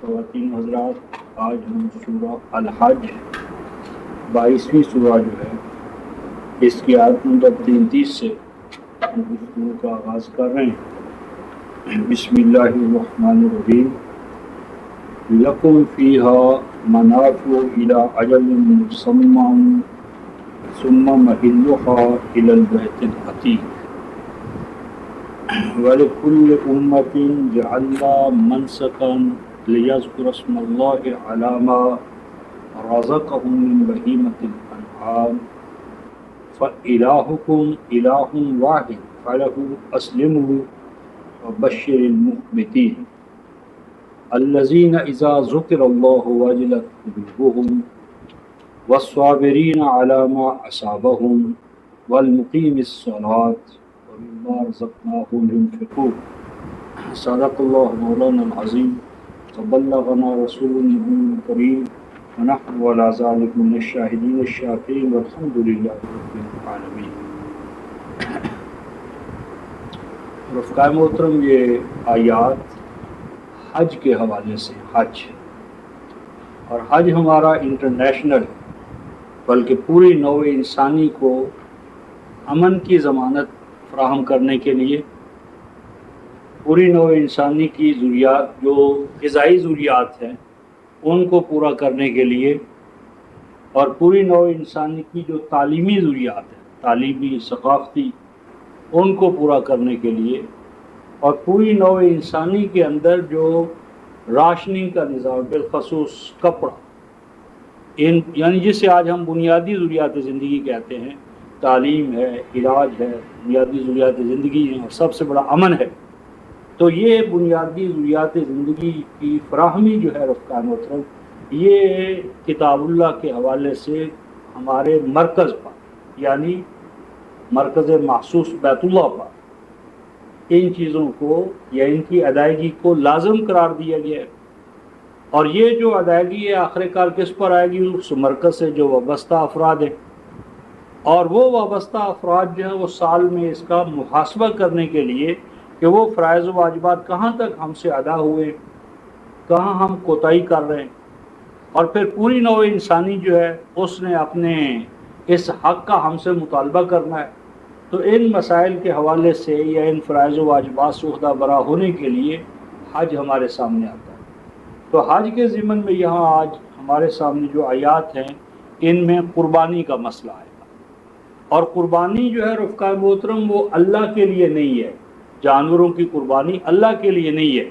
خواتین حضرات، آج ہم سورہ الحج 22ویں سورہ جو ہے اس کی آیت نمبر 33 سے گفتگو کا آغاز کر رہے ہیں۔ بسم اللہ الرحمن الرحیم۔ لکم فیہا منافع الی اجل مسمى ثم محلها الی البیت العتیق وَلِكُلِّ أُمَّةٍ جَعَلْنَا مَنْسَكًا لِيَذْكُرُوا اسْمَ اللَّهِ عَلَى مَا رَزَقَهُم مِّن بَهِيمَةِ الْأَنْعَامِ فَإِلَٰهُكُمْ إِلَٰهٌ وَاحِدٌ فَلَهُ أَسْلِمُوا وَبَشِّرِ الْمُخْبِتِينَ الَّذِينَ إِذَا ذُكِرَ اللَّهُ وَجِلَتْ قُلُوبُهُمْ وَالصَّابِرِينَ عَلَى مَا أَصَابَهُمْ وَالْمُقِيمِي الصَّلَاةَ وَمِمَّا رَزَقْنَاهُمْ يُنْفِقُونَ۔ صدق اللہ مولانا العظیم وبلغنا رسول النبی الکریم ونحن علی ذلک من الشاہدین الشاکرین والحمد للہ رب العالمین۔ رفقائے محترم، یہ آیات حج کے حوالے سے، حج اور حج ہمارا انٹرنیشنل بلکہ پوری نوع انسانی کو امن کی ضمانت فراہم کرنے کے لیے، پوری نوع انسانی کی ضروریات جو غذائی ضروریات ہیں ان کو پورا کرنے کے لیے، اور پوری نوع انسانی کی جو تعلیمی ضروریات ہیں، تعلیمی ثقافتی، ان کو پورا کرنے کے لیے، اور پوری نوع انسانی کے اندر جو راشننگ کا نظام، بالخصوص کپڑا، یعنی جسے آج ہم بنیادی ضروریات زندگی کہتے ہیں، تعلیم ہے، علاج ہے، بنیادی ضروریات زندگی ہیں، اور سب سے بڑا امن ہے۔ تو یہ بنیادی ضروریات زندگی کی فراہمی جو ہے رفقا محترم، یہ کتاب اللہ کے حوالے سے ہمارے مرکز پر، یعنی مرکز مخصوص بیت اللہ پر ان چیزوں کو یا ان کی ادائیگی کو لازم قرار دیا گیا ہے۔ اور یہ جو ادائیگی ہے آخر کار کس پر آئے گی؟ اس مرکز سے جو وابستہ افراد ہیں، اور وہ وابستہ افراد جو ہیں وہ سال میں اس کا محاسبہ کرنے کے لیے کہ وہ فرائض و واجبات کہاں تک ہم سے ادا ہوئے، کہاں ہم کوتاہی کر رہے ہیں، اور پھر پوری نوع انسانی جو ہے اس نے اپنے اس حق کا ہم سے مطالبہ کرنا ہے۔ تو ان مسائل کے حوالے سے یا ان فرائض و واجبات سے عہدہ برا ہونے کے لیے حج ہمارے سامنے آتا ہے۔ تو حج کے ضمن میں یہاں آج ہمارے سامنے جو آیات ہیں ان میں قربانی کا مسئلہ آئے گا، اور قربانی جو ہے رفقا محترم وہ اللہ کے لیے نہیں ہے۔ جانوروں کی قربانی اللہ کے لیے نہیں ہے۔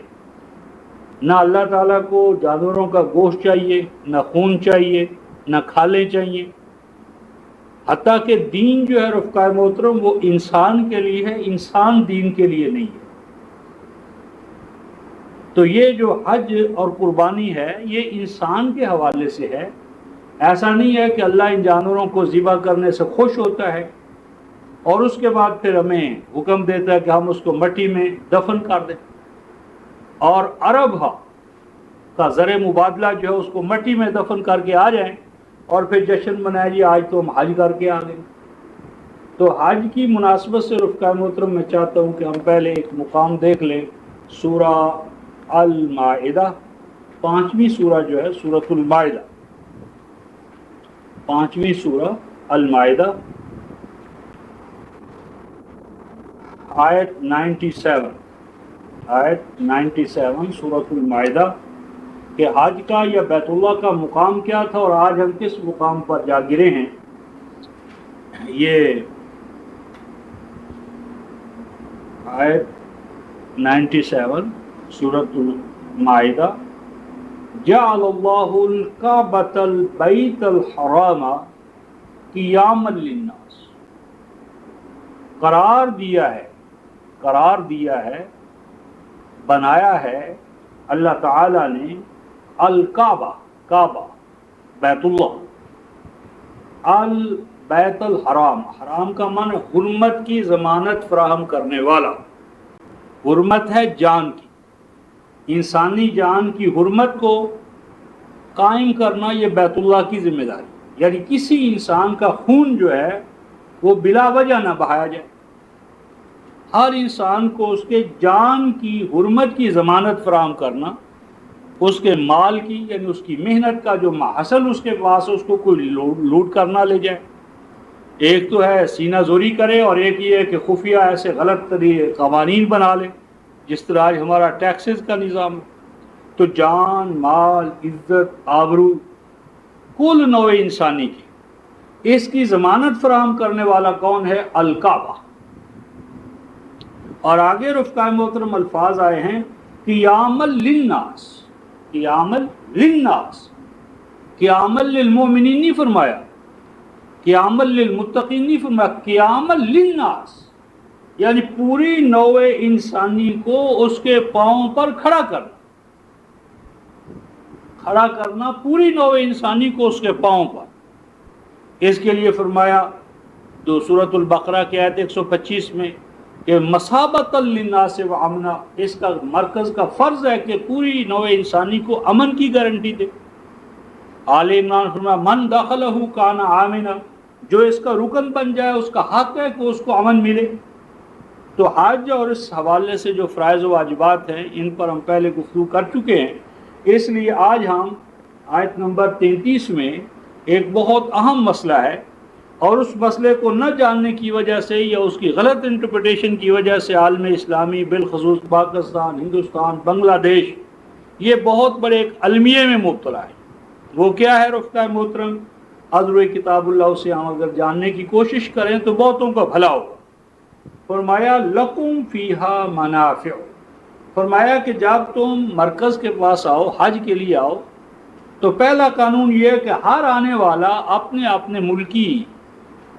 نہ اللہ تعالیٰ کو جانوروں کا گوشت چاہیے، نہ خون چاہیے، نہ کھالیں چاہیے۔ حتیٰ کہ دین جو ہے رفقا محترم وہ انسان کے لیے ہے، انسان دین کے لیے نہیں ہے۔ تو یہ جو حج اور قربانی ہے یہ انسان کے حوالے سے ہے۔ ایسا نہیں ہے کہ اللہ ان جانوروں کو ذبح کرنے سے خوش ہوتا ہے اور اس کے بعد پھر ہمیں حکم دیتا ہے کہ ہم اس کو مٹی میں دفن کر دیں، اور عرب کا زر مبادلہ جو ہے اس کو مٹی میں دفن کر کے آ جائیں اور پھر جشن منائے جی آج تو ہم حج کر کے آ گئے۔ تو حج کی مناسبت سے رفقا محترم میں چاہتا ہوں کہ ہم پہلے ایک مقام دیکھ لیں۔ سورہ المائدہ، 5ویں سورہ جو ہے سورۃ المائدہ، 5ویں سورہ المائدہ، آیت 97 سورۃ المائدہ کہ حج کا یا بیت اللہ کا مقام کیا تھا اور آج ہم کس مقام پر جا گرے ہیں۔ یہ آیت 97 سورۃ المائدہ، جعل اللہ الکعبۃ البیت الحرام قیاما للناس، قرار دیا ہے، بنایا ہے اللہ تعالیٰ نے الکعبہ، کعبہ، بیت اللہ، البیت الحرام، حرام کا معنی حرمت کی ضمانت فراہم کرنے والا۔ حرمت ہے جان کی، انسانی جان کی حرمت کو قائم کرنا یہ بیت اللہ کی ذمہ داری، یعنی کسی انسان کا خون جو ہے وہ بلا وجہ نہ بہایا جائے۔ ہر انسان کو اس کے جان کی حرمت کی ضمانت فراہم کرنا اس کے مال کی یعنی اس کی محنت کا جو حاصل اس کے پاس ہے اس کو کوئی لوٹ کر نہ لے جائے. ایک تو ہے سینہ زوری کرے اور ایک یہ ہے کہ خفیہ ایسے غلط قوانین بنا لے جس طرح آج ہمارا ٹیکسز کا نظام ہے. تو جان مال عزت آبرو کل نوع انسانی کی اس کی ضمانت فراہم کرنے والا کون ہے؟ الکعبہ. اور آگے رفقائے محترم الفاظ آئے ہیں قیامًا للناس، قیامًا للناس، قیامًا للمؤمنین نہیں فرمایا، قیامًا للمتقین نہیں فرمایا، قیامًا للناس، یعنی پوری نوع انسانی کو اس کے پاؤں پر کھڑا کرنا، کھڑا کرنا پوری نوع انسانی کو اس کے پاؤں پر. اس کے لیے فرمایا جو سورۃ البقرہ کی آیت 125 میں کہ مثابۃ للناس و امنا، اس کا مرکز کا فرض ہے کہ پوری نوع انسانی کو امن کی گارنٹی دے. آل عمران فرمایا من دخلہ کان آمنا، جو اس کا رکن بن جائے اس کا حق ہے کہ اس کو امن ملے. تو حج اور اس حوالے سے جو فرائض و واجبات ہیں ان پر ہم پہلے گفتگو کر چکے ہیں، اس لیے آج ہم آیت نمبر 33 میں ایک بہت اہم مسئلہ ہے اور اس مسئلے کو نہ جاننے کی وجہ سے یا اس کی غلط انٹرپریٹیشن کی وجہ سے عالم اسلامی بالخصوص پاکستان، ہندوستان، بنگلہ دیش یہ بہت بڑے ایک المیے میں مبتلا ہے. وہ کیا ہے رفقائے محترم؟ حضرت کتاب اللہ سے ہم اگر جاننے کی کوشش کریں تو بہتوں کا بھلا ہوگا. فرمایا لکم فیہا منافع، فرمایا کہ جب تم مرکز کے پاس آؤ، حج کے لیے آؤ، تو پہلا قانون یہ ہے کہ ہر آنے والا اپنے اپنے ملکی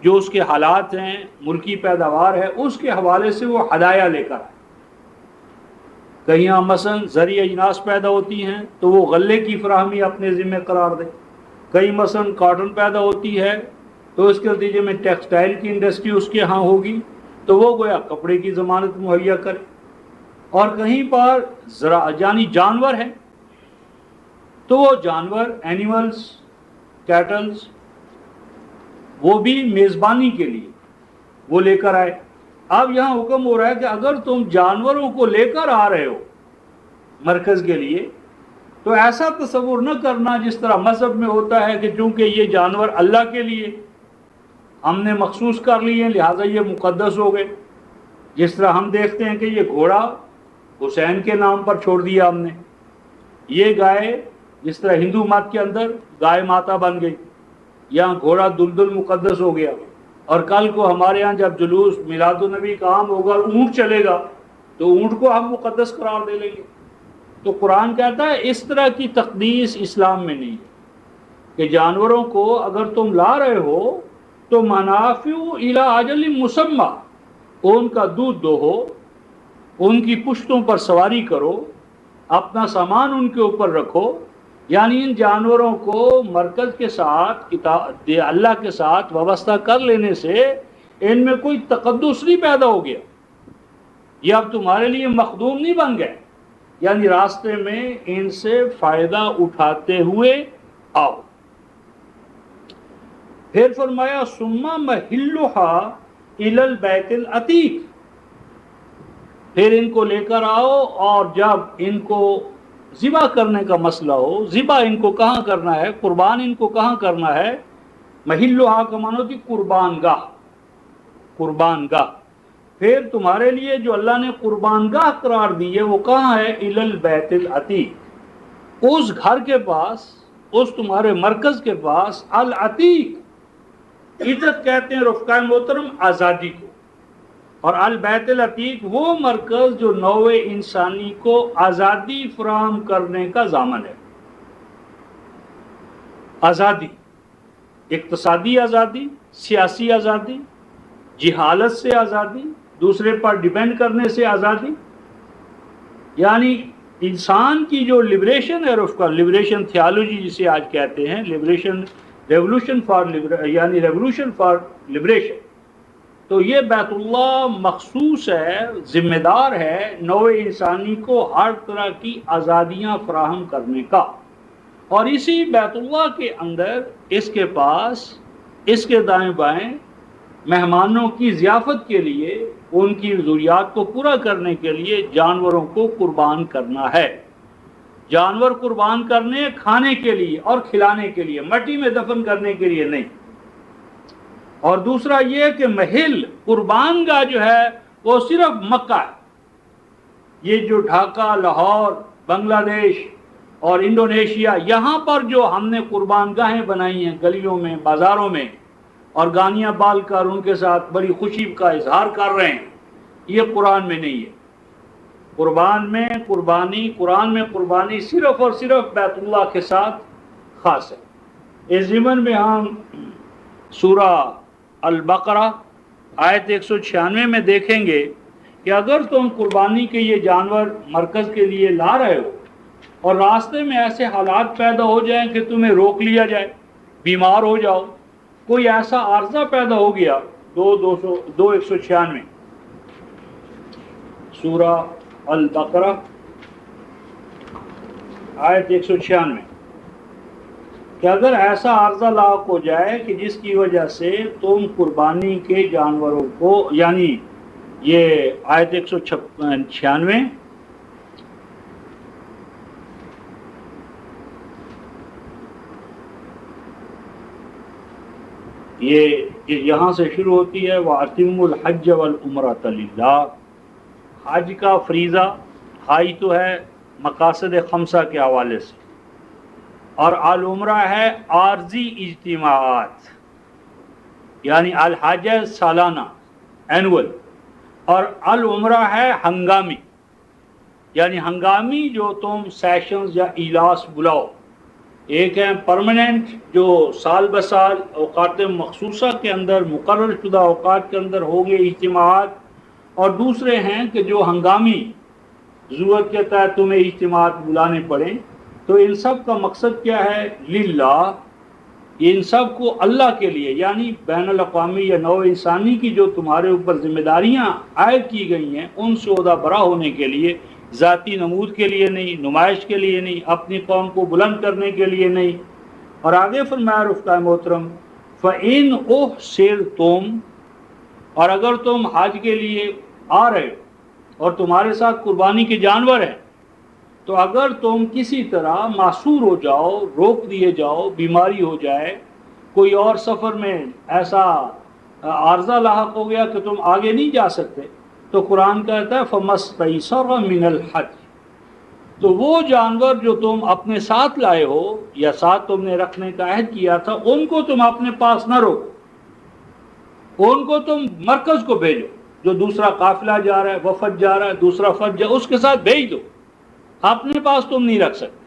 جو اس کے حالات ہیں، ملکی پیداوار ہے، اس کے حوالے سے وہ ہدایہ لے کر آئے. کہیں مثلا زرعی اجناس پیدا ہوتی ہیں تو وہ غلے کی فراہمی اپنے ذمہ قرار دے. کہیں مثلا کاٹن پیدا ہوتی ہے تو اس کے نتیجے میں ٹیکسٹائل کی انڈسٹری اس کے ہاں ہوگی تو وہ گویا کپڑے کی ضمانت مہیا کرے. اور کہیں پر یعنی جانور ہے تو وہ جانور اینیملز، کیٹلز، وہ بھی میزبانی کے لیے وہ لے کر آئے. اب یہاں حکم ہو رہا ہے کہ اگر تم جانوروں کو لے کر آ رہے ہو مرکز کے لیے تو ایسا تصور نہ کرنا جس طرح مذہب میں ہوتا ہے کہ چونکہ یہ جانور اللہ کے لیے ہم نے مخصوص کر لیے لہٰذا یہ مقدس ہو گئے. جس طرح ہم دیکھتے ہیں کہ یہ گھوڑا حسین کے نام پر چھوڑ دیا ہم نے، یہ گائے جس طرح ہندو مت کے اندر گائے ماتا بن گئی، یہاں گھوڑا دلدل مقدس ہو گیا. اور کل کو ہمارے ہاں جب جلوس میلاد النبی کا عام ہوگا اونٹ چلے گا تو اونٹ کو ہم مقدس قرار دے لیں گے. تو قرآن کہتا ہے اس طرح کی تقدیس اسلام میں نہیں ہے کہ جانوروں کو اگر تم لا رہے ہو تو منافع الی اجل مسمى، ان کا دودھ دوہو، ان کی پشتوں پر سواری کرو، اپنا سامان ان کے اوپر رکھو. یعنی ان جانوروں کو مرکز کے ساتھ اللہ کے ساتھ وابستہ کر لینے سے ان میں کوئی تقدس نہیں پیدا ہو گیا، یہ اب تمہارے لیے مخدوم نہیں بن گئے. یعنی راستے میں ان سے فائدہ اٹھاتے ہوئے آؤ. پھر فرمایا ثم محلها الی البیت العتیق، پھر ان کو لے کر آؤ اور جب ان کو ذبح کرنے کا مسئلہ ہو، ذبح ان کو کہاں کرنا ہے، قربان ان کو کہاں کرنا ہے، محلھا کا معنی ہوتی قربان گاہ، قربان گاہ. پھر تمہارے لیے جو اللہ نے قربان گاہ قرار دی ہے وہ کہاں ہے؟ الی البیت العتیق، اس گھر کے پاس، اس تمہارے مرکز کے پاس. العتیق عزت کہتے ہیں رفقائے محترم آزادی کو، اور البیت العتیق وہ مرکز جو نوع انسانی کو آزادی فراہم کرنے کا ضامن ہے. آزادی، اقتصادی آزادی، سیاسی آزادی، جہالت سے آزادی، دوسرے پر ڈیپینڈ کرنے سے آزادی. یعنی انسان کی جو لبریشن ہے رفقا، لبریشن تھیالوجی جسے آج کہتے ہیں، ریولوشن فار لبریشن، تو یہ بیت اللہ مخصوص ہے، ذمہ دار ہے نوع انسانی کو ہر طرح کی آزادیاں فراہم کرنے کا. اور اسی بیت اللہ کے اندر اس کے پاس، اس کے دائیں بائیں مہمانوں کی ضیافت کے لیے، ان کی ضروریات کو پورا کرنے کے لیے جانوروں کو قربان کرنا ہے. جانور قربان کرنے کھانے کے لیے اور کھلانے کے لیے، مٹی میں دفن کرنے کے لیے نہیں۔ اور دوسرا یہ کہ محل قربان گاہ جو ہے وہ صرف مکہ ہے۔ یہ جو ڈھاکہ، لاہور، بنگلہ دیش اور انڈونیشیا، یہاں پر جو ہم نے قربان گاہیں بنائی ہیں گلیوں میں، بازاروں میں، اور گانیاں بال کر ان کے ساتھ بڑی خوشی کا اظہار کر رہے ہیں، یہ قرآن میں نہیں ہے۔ قرآن میں قربانی صرف اور صرف بیت اللہ کے ساتھ خاص ہے۔ اس ضمن میں ہم سورہ البقرہ آیت 196 میں دیکھیں گے کہ اگر تم قربانی کے یہ جانور مرکز کے لیے لا رہے ہو اور راستے میں ایسے حالات پیدا ہو جائیں کہ تمہیں روک لیا جائے، بیمار ہو جاؤ، کوئی ایسا عارضہ پیدا ہو گیا، 196 سورہ البقرہ آیت 196، کہ اگر ایسا عارضہ لاحق ہو جائے کہ جس کی وجہ سے تم قربانی کے جانوروں کو، یعنی یہ آیت 196، یہ یہاں سے شروع ہوتی ہے، وَأَتِمُّ الْحَجَّ وَالْعُمْرَةَ لِلَّهِ۔ حج کا فریضہ ہائی تو ہے مقاصد خمسہ کے حوالے سے، اور العمرہ ہے عارضی اجتماعات، یعنی الحج ہے سالانہ، اینول، اور العمرہ ہے ہنگامی، یعنی ہنگامی جو تم سیشنز یا اجلاس بلاؤ۔ ایک ہے پرماننٹ جو سال بسال اوقات مخصوصہ کے اندر، مقرر شدہ اوقات کے اندر ہوں گے اجتماعات، اور دوسرے ہیں کہ جو ہنگامی ضرورت کے تحت تمہیں اجتماعات بلانے پڑیں۔ تو ان سب کا مقصد کیا ہے؟ للہ، ان سب کو اللہ کے لیے، یعنی بین الاقوامی یا نوع انسانی کی جو تمہارے اوپر ذمہ داریاں عائد کی گئی ہیں ان سے عہدہ برا ہونے کے لیے، ذاتی نمود کے لیے نہیں، نمائش کے لیے نہیں، اپنی قوم کو بلند کرنے کے لیے نہیں۔ اور آگے فرمایا رفقائے محترم، فَإِنْ أُحْصِرْتُمْ، اور اگر تم حج کے لیے آ رہے ہو اور تمہارے ساتھ قربانی کے جانور ہیں، تو اگر تم کسی طرح معصور ہو جاؤ، روک دیے جاؤ، بیماری ہو جائے، کوئی اور سفر میں ایسا عارضہ لاحق ہو گیا کہ تم آگے نہیں جا سکتے، تو قرآن کہتا ہے فَمَسْتَيْسَرَ مِنَ الْحَجِّ، تو وہ جانور جو تم اپنے ساتھ لائے ہو یا ساتھ تم نے رکھنے کا عہد کیا تھا، ان کو تم اپنے پاس نہ روکو، ان کو تم مرکز کو بھیجو۔ جو دوسرا قافلہ جا رہا ہے، وفد جا رہا ہے، دوسرا فد جا، اس کے ساتھ بھیج دو، اپنے پاس تم نہیں رکھ سکتے۔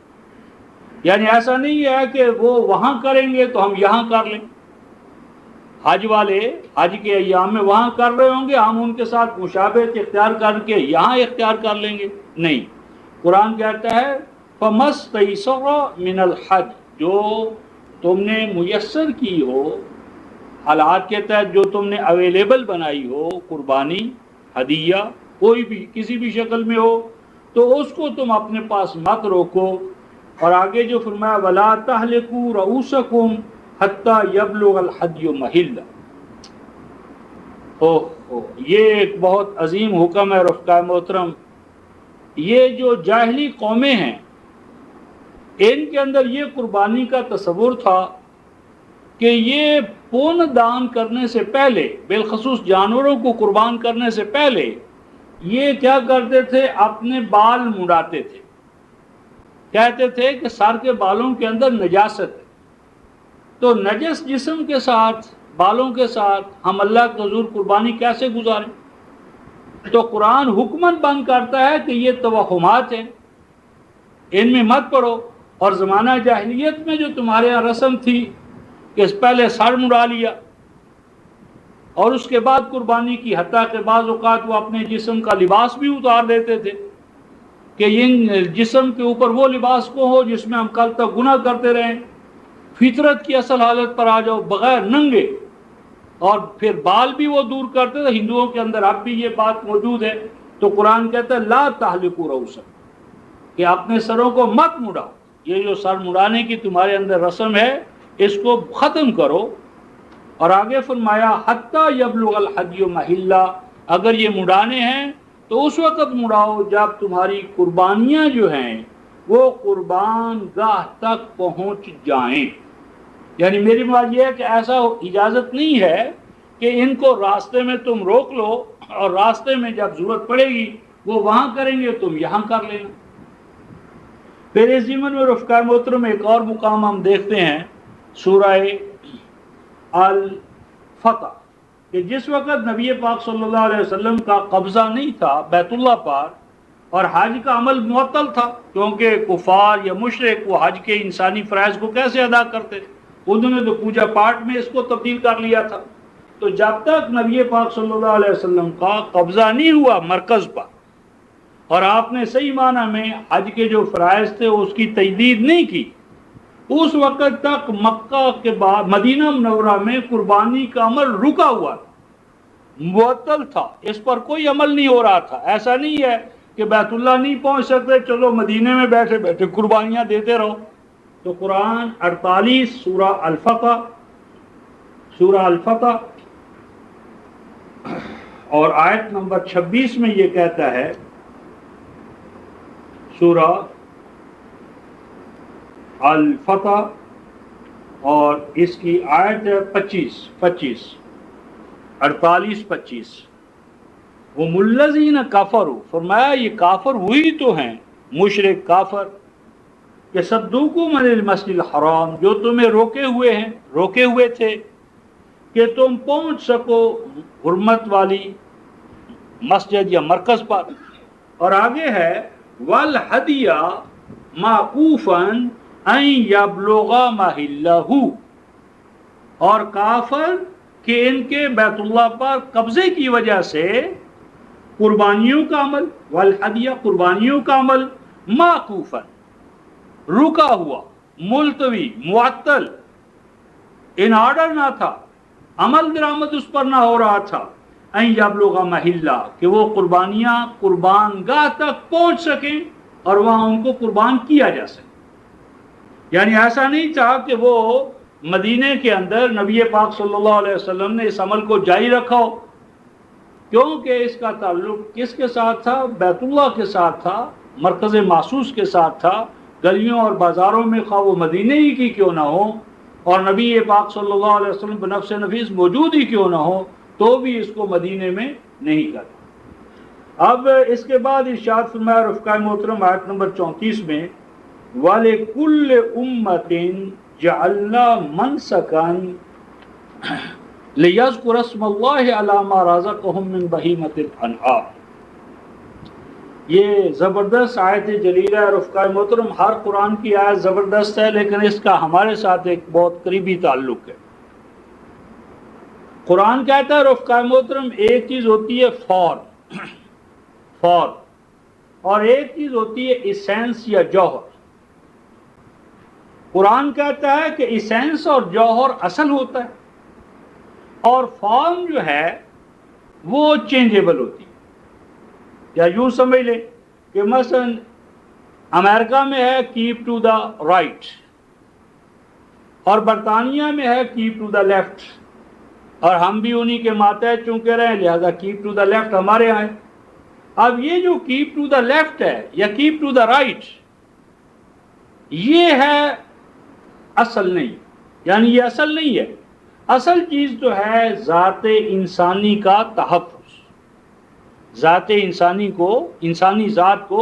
یعنی ایسا نہیں ہے کہ وہ وہاں کریں گے تو ہم یہاں کر لیں، حج والے حج کے ایام میں وہاں کر رہے ہوں گے، ہم ان کے ساتھ مشابہت اختیار کر کے یہاں اختیار کر لیں گے، نہیں۔ قرآن کہتا ہے فَمَسْتَيْسَرَ مِنَ الْحَجِّ، جو تم نے میسر کی ہو، حالات کے تحت جو تم نے اویلیبل بنائی ہو، قربانی، ہدیہ، کوئی بھی کسی بھی شکل میں ہو، تو اس کو تم اپنے پاس مت روکو۔ اور آگے جو فرمایا وَلَا تَحْلِقُوا رُؤُوسَكُمْ حَتَّى يَبْلُغَ الْحَدْيُ مَحِلَّهُ، یہ ایک بہت عظیم حکم ہے رفقائے محترم۔ یہ جو جاہلی قومیں ہیں، ان کے اندر یہ قربانی کا تصور تھا کہ یہ پون دان کرنے سے پہلے، بالخصوص جانوروں کو قربان کرنے سے پہلے، یہ کیا کرتے تھے؟ اپنے بال مڈاتے تھے، کہتے تھے کہ سر کے بالوں کے اندر نجاست ہے، تو نجس جسم کے ساتھ، بالوں کے ساتھ ہم اللہ کے حضور قربانی کیسے گزاریں؟ تو قرآن حکماً بند کرتا ہے کہ یہ توہمات ہیں، ان میں مت پڑو۔ اور زمانہ جاہلیت میں جو تمہارے یہاں رسم تھی کہ پہلے سر مڈا لیا اور اس کے بعد قربانی کی، حتیٰ کہ بعض اوقات وہ اپنے جسم کا لباس بھی اتار دیتے تھے کہ ان جسم کے اوپر وہ لباس کو ہو جس میں ہم کل تک گناہ کرتے رہیں، فطرت کی اصل حالت پر آ جاؤ بغیر ننگے، اور پھر بال بھی وہ دور کرتے تھے۔ ہندوؤں کے اندر اب بھی یہ بات موجود ہے۔ تو قرآن کہتا ہے لا تحلقوا رؤوسکم، کہ اپنے سروں کو مت مڑاؤ، یہ جو سر مڑانے کی تمہارے اندر رسم ہے اس کو ختم کرو۔ اور آگے فرمایا حتی یبلغ الحدی محلہ، اگر یہ مڑانے ہیں تو اس وقت مڑاؤ جب تمہاری قربانیاں جو ہیں وہ قربان گاہ تک پہنچ جائیں. یعنی میری بات یہ ہے کہ ایسا اجازت نہیں ہے کہ ان کو راستے میں تم روک لو اور راستے میں جب ضرورت پڑے گی وہ وہاں کریں گے تم یہاں کر لینا. پھر اس ضمن میں رفقائے محترم ایک اور مقام ہم دیکھتے ہیں سورہ الفتح کہ جس وقت نبی پاک صلی اللہ علیہ وسلم کا قبضہ نہیں تھا بیت اللہ پر اور حج کا عمل معطل تھا کیونکہ کفار یا مشرک وہ حج کے انسانی فرائض کو کیسے ادا کرتے، انہوں نے تو پوجا پاٹ میں اس کو تبدیل کر لیا تھا. تو جب تک نبی پاک صلی اللہ علیہ وسلم کا قبضہ نہیں ہوا مرکز پر اور آپ نے صحیح معنی میں حج کے جو فرائض تھے اس کی تجدید نہیں کی، اس وقت تک مکہ کے بعد مدینہ منورہ میں قربانی کا عمل رکا ہوا تھا، معطل تھا، اس پر کوئی عمل نہیں ہو رہا تھا. ایسا نہیں ہے کہ بیت اللہ نہیں پہنچ سکتے چلو مدینے میں بیٹھے بیٹھے قربانیاں دیتے رہو. تو قرآن 48 سورہ الفتح اور آیت نمبر 26 میں یہ کہتا ہے، سورہ الفتح اور اس کی آیت ہے 48 ہم الذین کفروا، فرمایا یہ کافر وہی تو ہیں مشرک کافر کہ صدوکم عن المسجد الحرام، جو تمہیں روکے ہوئے تھے کہ تم پہنچ سکو حرمت والی مسجد یا مرکز پر. اور آگے ہے والہدی معکوفا ان یبلغ محلہ، اور کافر کہ ان کے بیت اللہ پر قبضے کی وجہ سے قربانیوں کا عمل، والہدی قربانیوں کا عمل معکوفا رکا ہوا، ملتوی، معطل، ان آرڈر نہ تھا، عمل درآمد اس پر نہ ہو رہا تھا. ان یبلغ محلہ کہ وہ قربانیاں قربان گاہ تک پہنچ سکیں اور وہاں ان کو قربان کیا جا سکے. یعنی ایسا نہیں تھا کہ وہ مدینے کے اندر نبی پاک صلی اللہ علیہ وسلم نے اس عمل کو جاری رکھا ہو، کیونکہ اس کا تعلق کس کے ساتھ تھا؟ بیت اللہ کے ساتھ تھا، مرکز محسوس کے ساتھ تھا. گلیوں اور بازاروں میں خواہ وہ مدینے ہی کی کیوں نہ ہو اور نبی پاک صلی اللہ علیہ وسلم بنفس نفیس موجود ہی کیوں نہ ہو تو بھی اس کو مدینے میں نہیں کرتا. اب اس کے بعد ارشاد فرمایا رفقائے محترم آیت نمبر 34 میں وَلِكُلِّ أُمَّةٍ جَعَلْنَا مَنْسَكًا لِيَذْكُرَ اسْمَ اللَّهِ عَلَى مَا رَزَقَهُم مِّن بَهِيمَةِ الْأَنْعَامِ. یہ زبردست آیت جلیلہ ہے رفقائے محترم. ہر قرآن کی آیت زبردست ہے لیکن اس کا ہمارے ساتھ ایک بہت قریبی تعلق ہے. قرآن کہتا ہے رفقائے محترم ایک چیز ہوتی ہے فور اور ایک چیز ہوتی ہے ایسنس یا جوہر. قرآن کہتا ہے کہ ایسنس اور جوہر اصل ہوتا ہے اور فارم جو ہے وہ چینجیبل ہوتی ہے. یا یوں سمجھ لیں کہ مثلا امریکہ میں ہے کیپ ٹو دا رائٹ اور برطانیہ میں ہے کیپ ٹو دا لیفٹ، اور ہم بھی انہی کے ماتحت چونکہ رہے ہیں لہذا کیپ ٹو دا لیفٹ ہمارے یہاں ہے. اب یہ جو کیپ ٹو دا لیفٹ ہے یا کیپ ٹو دا رائٹ یہ ہے اصل نہیں، یعنی یہ اصل نہیں ہے. اصل چیز تو ہے ذات انسانی کا تحفظ، ذات انسانی ذات کو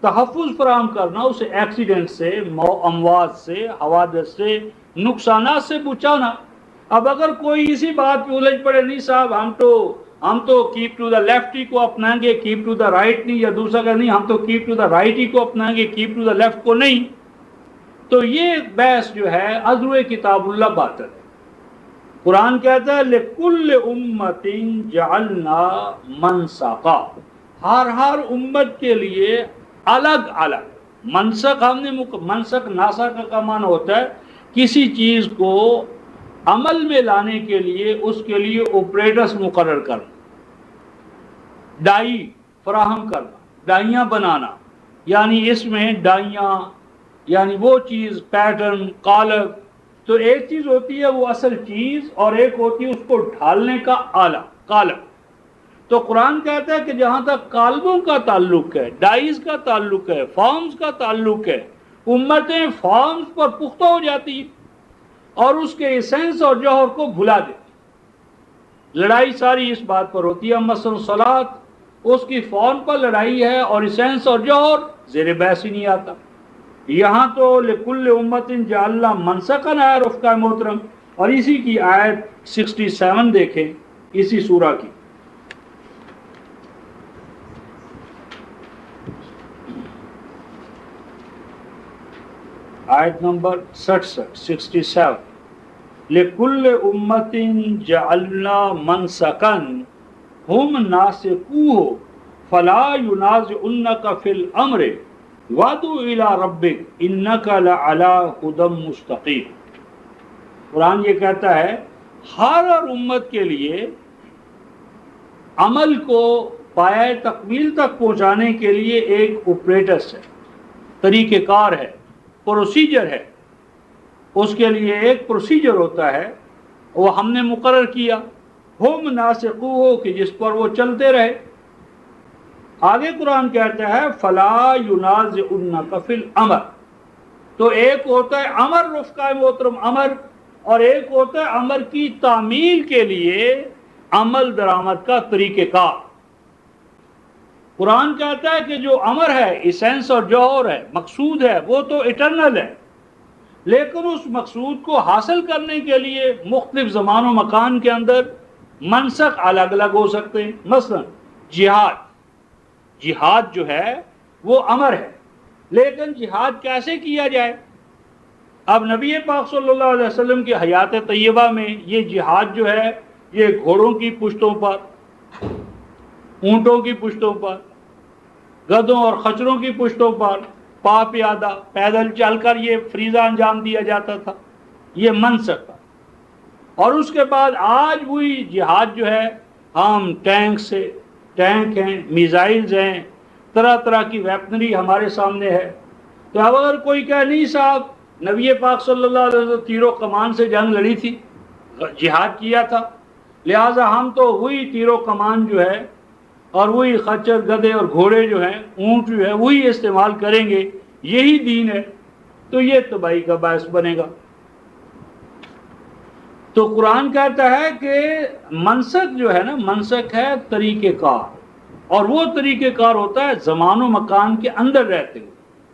تحفظ فراہم کرنا، اسے ایکسیڈنٹ سے، اموات سے، حوادث سے، نقصانات سے بچانا. اب اگر کوئی اسی بات پہ الجھ پڑے نہیں صاحب ہم تو کیپ ٹو دا لیفٹ ہی کو اپنائیں گے کیپ ٹو دا رائٹ نہیں، یا دوسرا کہ نہیں ہم تو کیپ ٹو دا رائٹ ہی کو اپنائیں گے کیپ ٹو دا لیفٹ کو نہیں، تو یہ بحث جو ہے ازروِ کتاب اللہ باطل ہے. قرآن کہتا ہے لِكُلِّ أُمَّةٍ جَعَلْنَا مَنْسَكًا، ہر امت کے لیے الگ الگ منسک. ہم نے منسک ناسک کا معنی ہوتا ہے کسی چیز کو عمل میں لانے کے لیے اس کے لیے آپریٹرز مقرر کرنا، ڈائی فراہم کرنا، ڈائیاں بنانا. یعنی اس میں ڈائیاں یعنی وہ چیز پیٹرن قالب. تو ایک چیز ہوتی ہے وہ اصل چیز اور ایک ہوتی ہے اس کو ڈھالنے کا آلہ قالب. تو قرآن کہتا ہے کہ جہاں تک کالبوں کا تعلق ہے، ڈائز کا تعلق ہے، فارمز کا تعلق ہے، امتیں فارمز پر پختہ ہو جاتی ہیں اور اس کے ایسنس اور جوہر کو بھلا دیتی۔ لڑائی ساری اس بات پر ہوتی ہے، مثلا صلاۃ، اس کی فارم پر لڑائی ہے اور ایسنس اور جوہر زیر بحث ہی نہیں آتا۔ یہاں تو لکل امت جعلنا منسکن ہے رفقہ محترم، اور اسی کی آیت 67 دیکھیں اسی سورہ کی۔ آیت نمبر 67 لکل امت جعلنا منسکن ہم ناسکوہ فلا ینازعنک فی الامر وادع الی ربک انک لعلی ھدی مستقیم۔ قرآن یہ کہتا ہے ہر امت کے لیے عمل کو پایہ تکمیل تک پہنچانے کے لیے ایک آپریٹس ہے، طریقہ کار ہے، پروسیجر ہے۔ اس کے لیے ایک پروسیجر ہوتا ہے، وہ ہم نے مقرر کیا، ہم ناسقو ہو کہ جس پر وہ چلتے رہے۔ آگے قرآن کہتا ہے فلا ینازعنک فی الامر، تو ایک ہوتا ہے امر رفقہ محترم امر، اور ایک ہوتا ہے امر کی تعمیل کے لیے عمل درآمد کا طریقہ کار۔ قرآن کہتا ہے کہ جو امر ہے، ایسنس اور جوہر ہے، مقصود ہے، وہ تو اٹرنل ہے، لیکن اس مقصود کو حاصل کرنے کے لیے مختلف زمان و مکان کے اندر منسک الگ الگ ہو سکتے ہیں۔ مثلا جہاد جو ہے وہ امر ہے، لیکن جہاد کیسے کیا جائے؟ اب نبی پاک صلی اللہ علیہ وسلم کی حیات طیبہ میں یہ جہاد جو ہے یہ گھوڑوں کی پشتوں پر، اونٹوں کی پشتوں پر، گدھوں اور خچروں کی پشتوں پر، پا پیادہ پیدل چل کر یہ فریضہ انجام دیا جاتا تھا، یہ منسک تھا۔ اور اس کے بعد آج وہی جہاد جو ہے ہم ٹینک ہیں، میزائلز ہیں، طرح طرح کی ویپنری ہمارے سامنے ہے۔ تو اب اگر کوئی کہے نہیں صاحب نبی پاک صلی اللہ علیہ وسلم تیر و کمان سے جنگ لڑی تھی، جہاد کیا تھا، لہٰذا ہم تو وہی تیر و کمان جو ہے اور وہی خچر گدھے اور گھوڑے جو ہیں، اونٹ جو ہے وہی استعمال کریں گے، یہی دین ہے، تو یہ تباہی کا باعث بنے گا۔ تو قرآن کہتا ہے کہ منسک جو ہے نا، منسک ہے طریقہ کار، اور وہ طریقہ کار ہوتا ہے زمان و مکان کے اندر رہتے ہوئے۔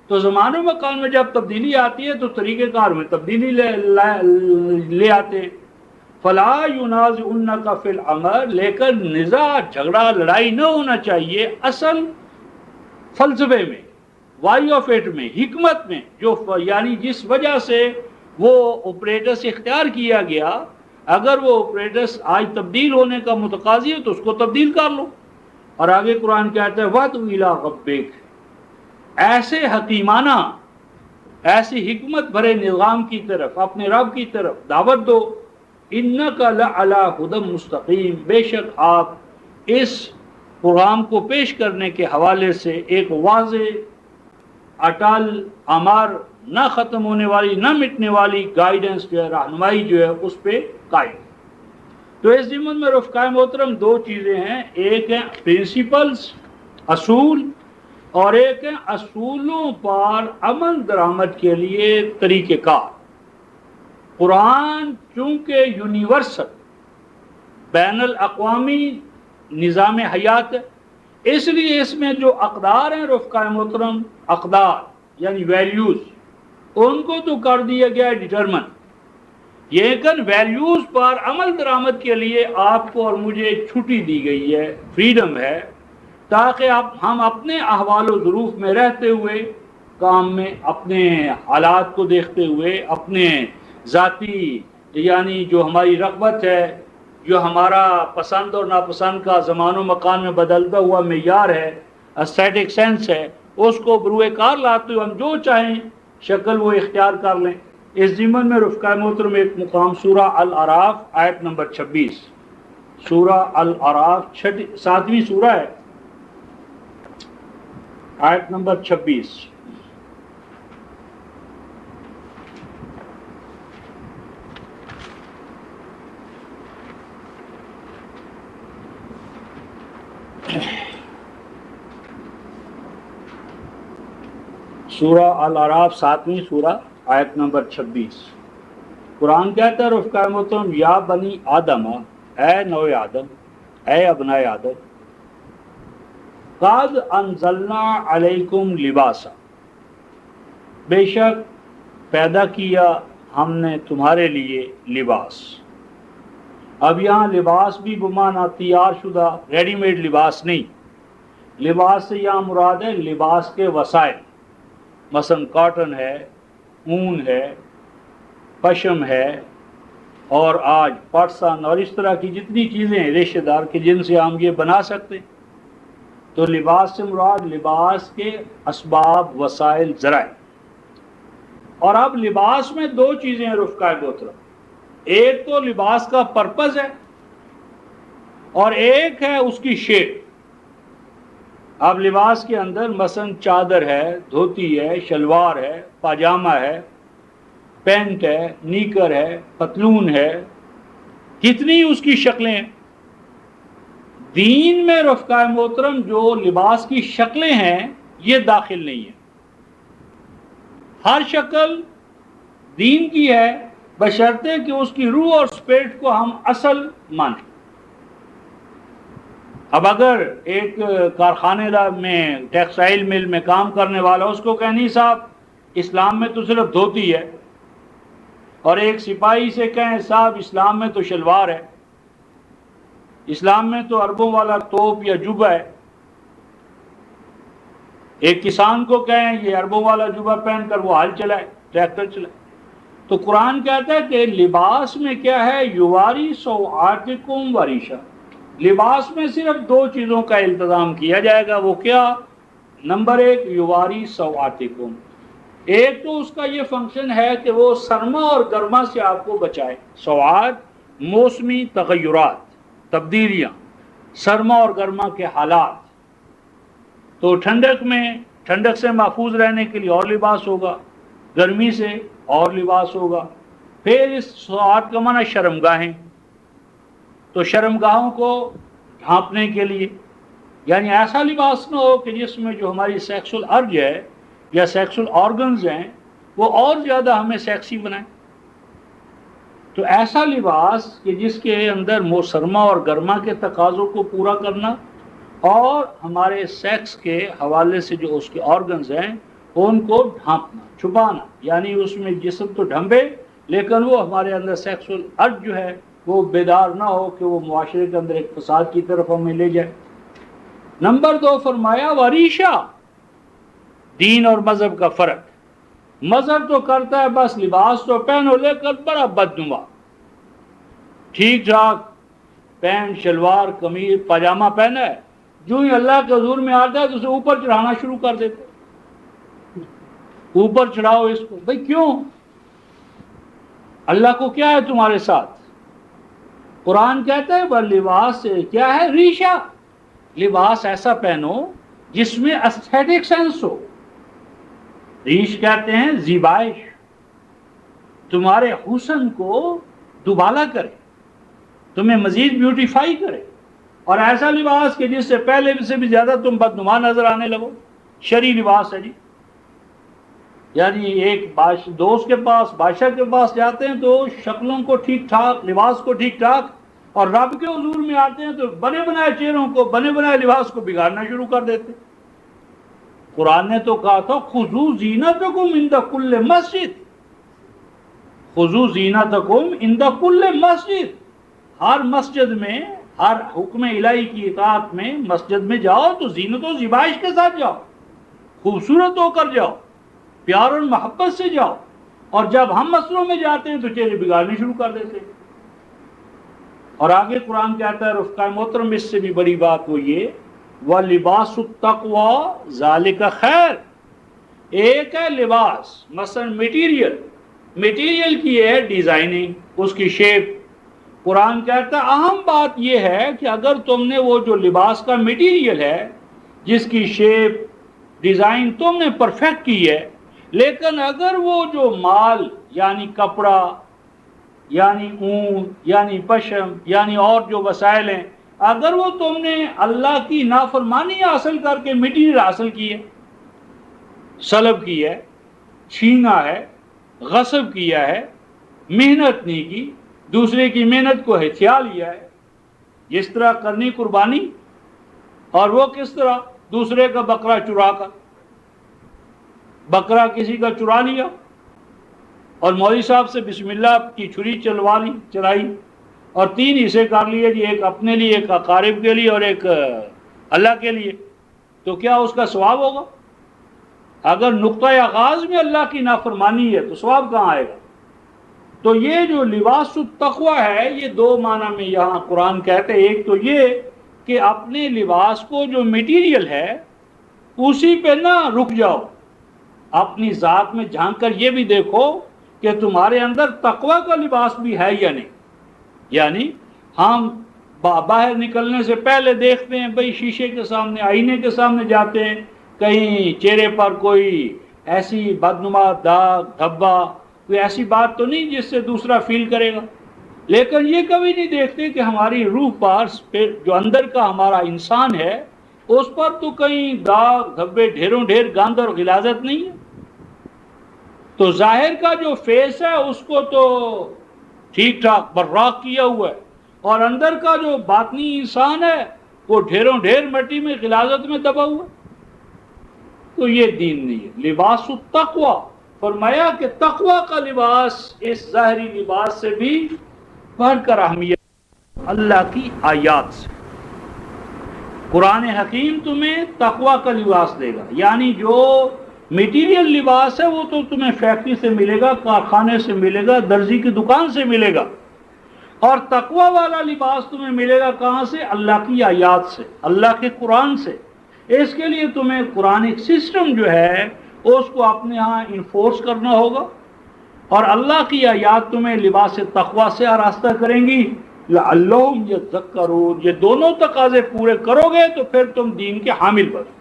تو زمان و مکان میں جب تبدیلی آتی ہے تو طریقہ کار میں تبدیلی لے آتے ہیں۔ فلا ینازعنک فی الامر، لیکن نزاع، جھگڑا، لڑائی نہ ہونا چاہیے اصل فلسفے میں، وائی آف اٹ میں، حکمت میں، جو یعنی جس وجہ سے وہ آپریٹس اختیار کیا گیا، اگر وہ آپریٹس آج تبدیل ہونے کا متقاضی ہے تو اس کو تبدیل کر لو۔ اور آگے قرآن کہتا ہے وَادْعُ إِلَىٰ رَبِّكَ، ایسے حکیمانہ، ایسی حکمت بھرے نظام کی طرف، اپنے رب کی طرف دعوت دو۔ إِنَّكَ لَعَلَىٰ هُدًى مُسْتَقِيمٍ، بے شک آپ اس پروگرام کو پیش کرنے کے حوالے سے ایک واضح، اٹل، امر، نہ ختم ہونے والی، نہ مٹنے والی گائیڈنس جو ہے، رہنمائی جو ہے اس پہ قائم۔ تو اس ضمن میں رفقائے محترم دو چیزیں ہیں، ایک ہیں پرنسپلز، اصول، اور ایک ہیں اصولوں پر عمل درآمد کے لیے طریقہ کار۔ قرآن چونکہ یونیورسل، بین الاقوامی نظام حیات ہے، اس لیے اس میں جو اقدار ہیں رفقائے محترم، اقدار یعنی ویلیوز، ان کو تو کر دیا گیا ہے ڈٹرمن، لیکن ویلیوز پر عمل درآمد کے لیے آپ کو اور مجھے چھٹی دی گئی ہے، فریڈم ہے، تاکہ ہم اپنے احوال و ظروف میں رہتے ہوئے، کام میں اپنے حالات کو دیکھتے ہوئے، اپنے ذاتی یعنی جو ہماری رغبت ہے، جو ہمارا پسند اور ناپسند کا زمان و مکان میں بدلتا ہوا معیار ہے، اسٹیٹک سینس ہے، اس کو بروئے کار لاتے ہوئے ہم جو چاہیں شکل وہ اختیار کر لیں۔ اس ضمن میں رفقائے محترم ایک مقام سورہ الاعراف آیت نمبر 26، سورہ الاعراف 7ویں سورہ ہے، آیت نمبر 26۔ سورہ الاعراف 7ویں سورہ آیت نمبر 26. قرآن کہتا ہے رفقا محترم یا بنی آدم، اے نو آدم، اے ابنائے آدم، قد انزلنا علیکم لباسا، بے شک پیدا کیا ہم نے تمہارے لیے لباس. اب یہاں لباس بھی بمانا تیار شدہ ریڈی میڈ لباس نہیں، لباس سے یہاں مراد ہے لباس کے وسائل، مثلا کاٹن ہے، اون ہے، پشم ہے، اور آج پٹسن اور اس طرح کی جتنی چیزیں ہیں ریشہ دار کے جن سے ہم یہ بنا سکتے ہیں. تو لباس سے مراد لباس کے اسباب، وسائل، ذرائع. اور اب لباس میں دو چیزیں ہیں رفقائے محترم، ایک تو لباس کا پرپز ہے اور ایک ہے اس کی شیپ. اب لباس کے اندر مثلا چادر ہے، دھوتی ہے، شلوار ہے، پاجامہ ہے، پینٹ ہے، نیکر ہے، پتلون ہے، کتنی اس کی شکلیں ہیں. دین میں رفقائے محترم جو لباس کی شکلیں ہیں یہ داخل نہیں ہے. ہر شکل دین کی ہے بشرطے کہ اس کی روح اور سپرٹ کو ہم اصل مانیں. اب اگر ایک کارخانے میں ٹیکسٹائل مل میں کام کرنے والا اس کو کہیں نہیں صاحب اسلام میں تو صرف دھوتی ہے، اور ایک سپاہی سے کہیں صاحب اسلام میں تو شلوار ہے، اسلام میں تو عربوں والا توپ یا جبہ ہے، ایک کسان کو کہیں یہ عربوں والا جبہ پہن کر وہ ہل چلائے، ٹریکٹر چلائے. تو قرآن کہتا ہے کہ لباس میں کیا ہے، یواری سوآتکم وریشا، لباس میں صرف دو چیزوں کا التزام کیا جائے گا. وہ کیا؟ نمبر ایک یواری سوآتکم، ایک تو اس کا یہ فنکشن ہے کہ وہ سرما اور گرما سے آپ کو بچائے. سوآت موسمی تغیرات، تبدیلیاں، سرما اور گرما کے حالات. تو ٹھنڈک میں ٹھنڈک سے محفوظ رہنے کے لیے اور لباس ہوگا، گرمی سے اور لباس ہوگا. پھر اس سوآت کا معنی شرمگاہیں، تو شرمگاہوں کو ڈھانپنے کے لیے، یعنی ایسا لباس نہ ہو کہ جس میں جو ہماری سیکسول ارج ہے یا سیکسول آرگنز ہیں وہ اور زیادہ ہمیں سیکسی بنائیں. تو ایسا لباس کہ جس کے اندر سرما اور گرما کے تقاضوں کو پورا کرنا اور ہمارے سیکس کے حوالے سے جو اس کے آرگنز ہیں ان کو ڈھانپنا، چھپانا، یعنی اس میں جسم تو ڈھمبے لیکن وہ ہمارے اندر سیکسول ارج جو ہے وہ بیدار نہ ہو کہ وہ معاشرے کے اندر ایک فساد کی طرف ہمیں لے جائے. نمبر دو فرمایا وریشا، دین اور مذہب کا فرق. مذہب تو کرتا ہے بس لباس تو پہنو لیکن بڑا بدنما، ٹھیک ٹھاک پینٹ شلوار قمیض پاجامہ پہنا ہے، جو ہی اللہ کے حضور میں آتا ہے تو اسے اوپر چڑھانا شروع کر دیتے. اوپر چڑھاؤ اس کو. بھئی کیوں؟ اللہ کو کیا ہے تمہارے ساتھ؟ قرآن کہتا ہے وہ لباس کیا ہے، ریشہ. لباس ایسا پہنو جس میں ایستھیٹک سینس ہو. ریش کہتے ہیں زیبائش، تمہارے حسن کو دوبالا کرے، تمہیں مزید بیوٹیفائی کرے. اور ایسا لباس کہ جس سے پہلے سے بھی زیادہ تم بدنما نظر آنے لگو. شرعی لباس ہے جی. یعنی ایک دوست کے پاس، بادشاہ کے پاس جاتے ہیں تو شکلوں کو ٹھیک ٹھاک، لباس کو ٹھیک ٹھاک، اور رب کے حضور میں آتے ہیں تو بنے بنائے چہروں کو، بنے بنائے لباس کو بگاڑنا شروع کر دیتے. قرآن نے تو کہا تھا خذوا زینتکم عند کل مسجد، خذوا زینتکم عند کل مسجد. ہر مسجد میں، ہر حکم الہی کی اطاعت میں مسجد میں جاؤ تو زینت و زیبائش کے ساتھ جاؤ، خوبصورت ہو کر جاؤ، پیار اور محبت سے جاؤ. اور جب ہم مسجدوں میں جاتے ہیں تو چہرے بگاڑنے شروع کر دیتے ہیں. اور آگے قرآن کہتا ہے رفقائے محترم اس سے بھی بڑی بات وہ یہ وَلِبَاسُ التَّقْوَى ذَلِكَ خیر. ایک ہے لباس مثلا میٹیریل کی ہے ڈیزائننگ، اس کی شیپ. قرآن کہتا ہے اہم بات یہ ہے کہ اگر تم نے وہ جو لباس کا میٹیریل ہے جس کی شیپ ڈیزائن تم نے پرفیکٹ کی ہے، لیکن اگر وہ جو مال یعنی کپڑا یعنی اون یعنی پشم یعنی اور جو وسائل ہیں، اگر وہ تم نے اللہ کی نافرمانی حاصل کر کے میٹیریل حاصل کی ہے سلب کی ہے، چھینا ہے، غصب کیا ہے، محنت نہیں کی، دوسرے کی محنت کو ہتھیا لیا ہے، اس طرح کرنی قربانی، اور وہ کس طرح؟ دوسرے کا بکرا چرا کر، بکرا کسی کا چرا لیا اور مولوی صاحب سے بسم اللہ کی چھری چلائی اور 3 حصے کر لیے جی، ایک اپنے لیے، ایک اقارب کے لیے اور ایک اللہ کے لیے، تو کیا اس کا ثواب ہوگا؟ اگر نقطۂ آغاز میں اللہ کی نافرمانی ہے تو ثواب کہاں آئے گا؟ تو یہ جو لباس التقوی ہے، یہ 2 معنی میں یہاں قرآن کہتے ہیں۔ ایک تو یہ کہ اپنے لباس کو جو میٹیریل ہے اسی پہ نہ رک جاؤ، اپنی ذات میں جھانک کر یہ بھی دیکھو کہ تمہارے اندر تقوی کا لباس بھی ہے یا نہیں۔ یعنی ہم باہر نکلنے سے پہلے دیکھتے ہیں بھئی شیشے کے سامنے، آئینے کے سامنے جاتے ہیں، کہیں چہرے پر کوئی ایسی بدنما داغ دھبا، کوئی ایسی بات تو نہیں جس سے دوسرا فیل کرے گا، لیکن یہ کبھی نہیں دیکھتے کہ ہماری روح پر جو اندر کا ہمارا انسان ہے اس پر تو کہیں داغ دھبے ڈھیروں ڈھیر گند اور غلاظت نہیں ہے۔ تو ظاہر کا جو فیس ہے اس کو تو ٹھیک ٹھاک براق کیا ہوا ہے، اور اندر کا جو باطنی انسان ہے وہ ڈھیروں ڈھیر مٹی میں غلاظت میں دبا ہوا ہے۔ تو یہ دین نہیں ہے۔ لباس التقوی، فرمایا کہ تقوی کا لباس اس ظاہری لباس سے بھی بڑھ کر اہمیت اللہ کی آیات سے۔ قرآن حکیم تمہیں تقوی کا لباس دے گا، یعنی جو میٹیریل لباس ہے وہ تو تمہیں فیکٹری سے ملے گا، کارخانے سے ملے گا، درزی کی دکان سے ملے گا، اور تقوی والا لباس تمہیں ملے گا کہاں سے؟ اللہ کی آیات سے، اللہ کے قرآن سے۔ اس کے لیے تمہیں قرآنک سسٹم جو ہے اس کو اپنے ہاں انفورس کرنا ہوگا، اور اللہ کی آیات تمہیں لباس تقوی سے آراستہ کریں گی۔ لعلہم یذکرون، یہ دونوں تقاضے پورے کرو گے تو پھر تم دین کے حامل بنو،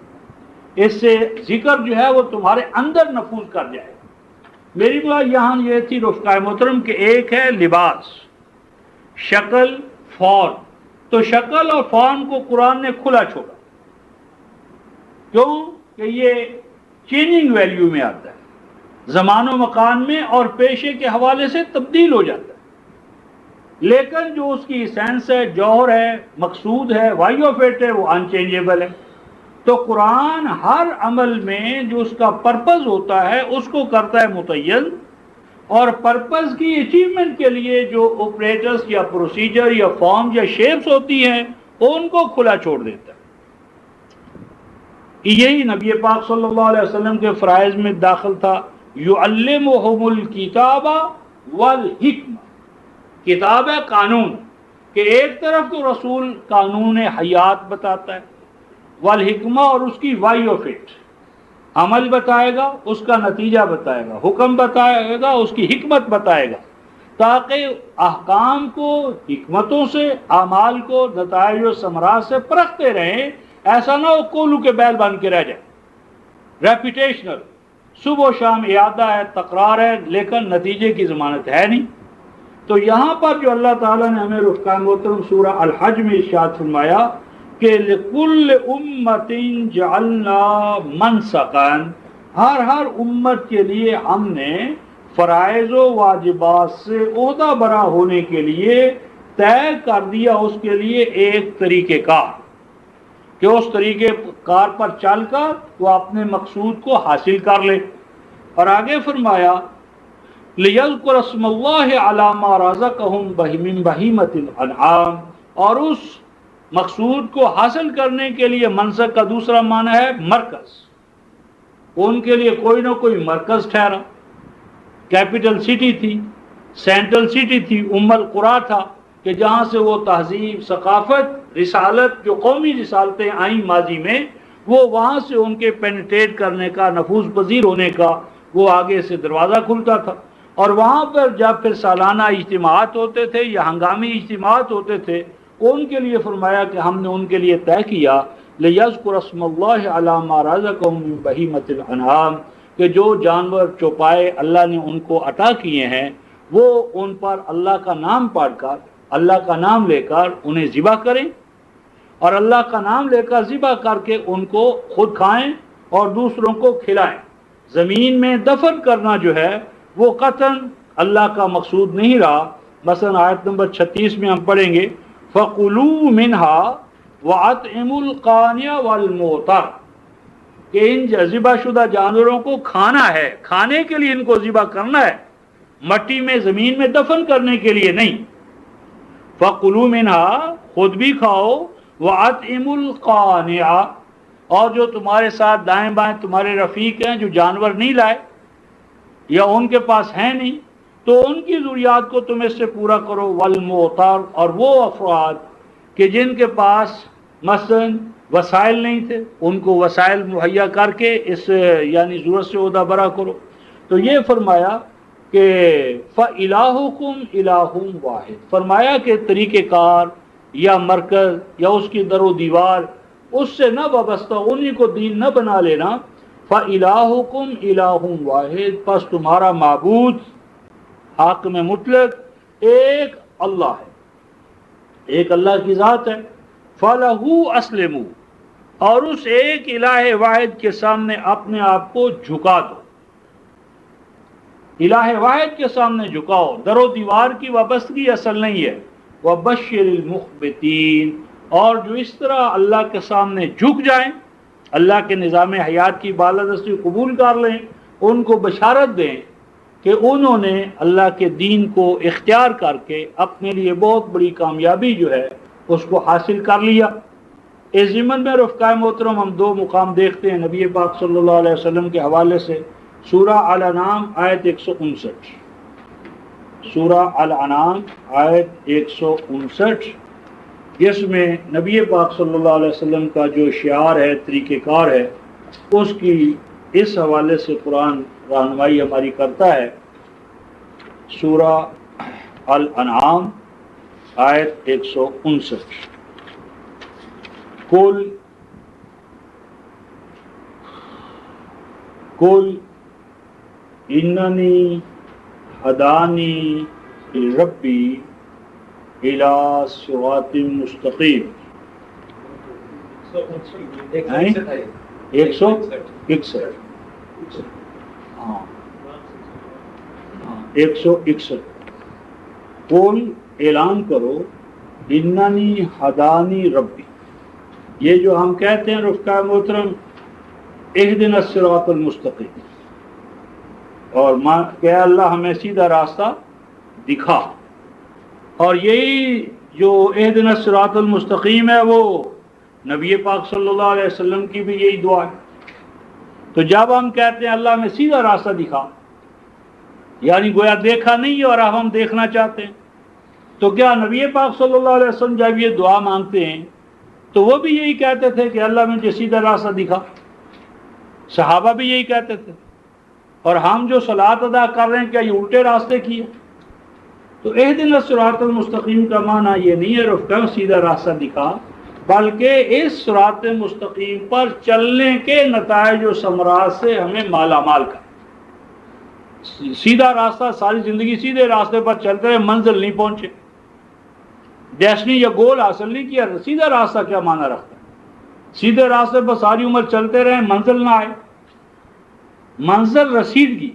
اس سے ذکر جو ہے وہ تمہارے اندر نفوذ کر جائے گا۔ میری بات یہاں یہ تھی رفقائے محترم کہ ایک ہے لباس، شکل، فارم، تو شکل اور فارم کو قرآن نے کھلا چھوڑا، کیوں کہ یہ چینجنگ ویلیو میں آتا ہے، زمان و مکان میں اور پیشے کے حوالے سے تبدیل ہو جاتا ہے، لیکن جو اس کی اسینس ہے، جوہر ہے، مقصود ہے، وائی آف اٹ ہے، وہ انچینجیبل ہے۔ تو قرآن ہر عمل میں جو اس کا پرپز ہوتا ہے اس کو کرتا ہے متعین، اور پرپز کی اچیومنٹ کے لیے جو آپریٹرز یا پروسیجر یا فارم یا شیپس ہوتی ہیں ان کو کھلا چھوڑ دیتا ہے۔ یہی نبی پاک صلی اللہ علیہ وسلم کے فرائض میں داخل تھا، یعلمہم الکتاب والحکمہ، کتاب ہے قانون، کہ ایک طرف تو رسول قانون حیات بتاتا ہے، والحکمہ، اور اس کی وائی آف اٹ، عمل بتائے گا، اس کا نتیجہ بتائے گا، حکم بتائے گا، اس کی حکمت بتائے گا، تاکہ احکام کو حکمتوں سے، اعمال کو نتائج و ثمرات سے پرکھتے رہیں، ایسا نہ ہو کولو کے بیل بن کے رہ جائے، ریپیٹیشنل، صبح و شام اعادہ ہے، تکرار ہے، لیکن نتیجے کی ضمانت ہے نہیں۔ تو یہاں پر جو اللہ تعالیٰ نے ہمیں رفقائے محترم سورہ الحج میں ارشاد فرمایا کہ لِكُلِّ أُمَّةٍ جَعَلْنَا مَنْسَكًا، ہر امت کے لیے ہم نے فرائض و واجبات سے عہدہ برا ہونے کے لیے طے کر دیا اس کے لیے ایک طریقہ کار، کہ اس طریقے کار پر چل کر وہ اپنے مقصود کو حاصل کر لے۔ اور آگے فرمایا لِيَذْكُرَ اسْمَ اللَّهِ عَلَى مَا رَزَقَهُم مِّن بَهِيمَةِ الْأَنْعَامِ، اور اس مقصود کو حاصل کرنے کے لیے منسک کا دوسرا معنی ہے مرکز، ان کے لیے کوئی نہ کوئی مرکز ٹھہرا، کیپٹل سٹی تھی، سینٹرل سٹی تھی، ام القریٰ تھا، کہ جہاں سے وہ تہذیب، ثقافت، رسالت، جو قومی رسالتیں آئیں ماضی میں، وہ وہاں سے ان کے پینیٹریٹ کرنے کا، نفوذ پذیر ہونے کا وہ آگے سے دروازہ کھلتا تھا۔ اور وہاں پر جب پھر سالانہ اجتماعات ہوتے تھے یا ہنگامی اجتماعات ہوتے تھے، ان کے لیے فرمایا کہ ہم نے ان کے لیے طے کیا لِيَذْكُرَ اسْمَ اللَّهِ عَلَى مَا رَزَقَهُم مِّن بَهِيمَةِ الْأَنْعَامِ، کہ جو جانور چوپائے اللہ نے ان کو عطا کیے ہیں وہ ان پر اللہ کا نام پڑھ کر، اللہ کا نام لے کر انہیں ذبح کریں، اور اللہ کا نام لے کر ذبح کر کے ان کو خود کھائیں اور دوسروں کو کھلائیں۔ زمین میں دفن کرنا جو ہے وہ قطعاً اللہ کا مقصود نہیں رہا۔ مثلا آیت نمبر 36 میں ہم پڑھیں گے فَقُلُوا مِنْهَا وَأَطْعِمُوا الْقَانِعَ وَالْمُعْتَرَ، کہ ان ذبح شدہ جانوروں کو کھانا ہے، کھانے کے لیے ان کو ذبح کرنا ہے، مٹی میں زمین میں دفن کرنے کے لیے نہیں۔ فَقُلُوا مِنْهَا، خود بھی کھاؤ، وَأَطْعِمُوا الْقَانِعَ، اور جو تمہارے ساتھ دائیں بائیں تمہارے رفیق ہیں جو جانور نہیں لائے یا ان کے پاس ہیں نہیں، تو ان کی ضروریات کو تم اس سے پورا کرو، والمعتر، اور وہ افراد کہ جن کے پاس مثلا وسائل نہیں تھے ان کو وسائل مہیا کر کے اس یعنی ضرورت سے عہدہ برا کرو۔ تو یہ فرمایا کہ فَإِلَٰهُكُمْ إِلَٰهٌ وَاحِدٌ، فرمایا کہ طریقہ کار یا مرکز یا اس کی در و دیوار اس سے نہ وابستہ، انہی کو دین نہ بنا لینا۔ فَإِلَٰهُكُمْ إِلَٰهٌ وَاحِدٌ، پس تمہارا معبود حاکم مطلق ایک اللہ ہے، ایک اللہ کی ذات ہے۔ فَلَهُ أَسْلِمُوا، اور اس ایک الہ واحد کے سامنے اپنے آپ کو جھکا دو، الہ واحد کے سامنے جھکاؤ، در و دیوار کی وابستگی اصل نہیں ہے۔ وَبَشِّرِ الْمُخْبِتِينَ، اور جو اس طرح اللہ کے سامنے جھک جائیں، اللہ کے نظام حیات کی بالادستی قبول کر لیں، ان کو بشارت دیں کہ انہوں نے اللہ کے دین کو اختیار کر کے اپنے لیے بہت بڑی کامیابی جو ہے اس کو حاصل کر لیا۔ اس ضمن میں رفقائے محترم ہم دو مقام دیکھتے ہیں نبی پاک صلی اللہ علیہ وسلم کے حوالے سے۔ سورہ الانعام آیت 159، سورہ الانعام آیت 159، جس میں نبی پاک صلی اللہ علیہ وسلم کا جو شعار ہے، طریقہ کار ہے، اس کی اس حوالے سے قرآن رہنمائی ہماری کرتا ہے۔ سورہ الانعام آیت 159، قل اننی ہدانی ربی الی صراط مستقیم۔ 161، ہاں 161، قل اعلان کرو اننی ہدانی ربی، یہ جو ہم کہتے ہیں رفقائے محترم اہدنا الصراط المستقیم، اور کہ اللہ ہمیں سیدھا راستہ دکھا، اور یہی جو اہدنا الصراط المستقیم ہے وہ نبی پاک صلی اللہ علیہ وسلم کی بھی یہی دعا ہے۔ تو جب ہم کہتے ہیں اللہ ہمیں سیدھا راستہ دکھا، یعنی گویا دیکھا نہیں ہے اور اب ہم دیکھنا چاہتے ہیں، تو کیا نبی پاک صلی اللہ علیہ وسلم جب یہ دعا مانگتے ہیں تو وہ بھی یہی کہتے تھے کہ اللہ مجھے سیدھا راستہ دکھا؟ صحابہ بھی یہی کہتے تھے، اور ہم جو صلاۃ ادا کر رہے ہیں کیا یہ الٹے راستے کی ہے؟ تو اہدنا الصراط المستقیم کا معنی یہ نہیں ہے رفقا سیدھا راستہ دکھا، بلکہ اس صراط مستقیم پر چلنے کے نتائج و ثمرات سے ہمیں مالا مال کر۔ سیدھا راستہ، ساری زندگی سیدھے راستے پر چلتے رہے، منزل نہیں پہنچے، ڈیسٹنی یا گول حاصل نہیں کیا۔ سیدھا راستہ کیا معنی رکھتا ہے؟ سیدھے راستے پر ساری عمر چلتے رہیں، منزل نہ آئے، منزل رسیدگی۔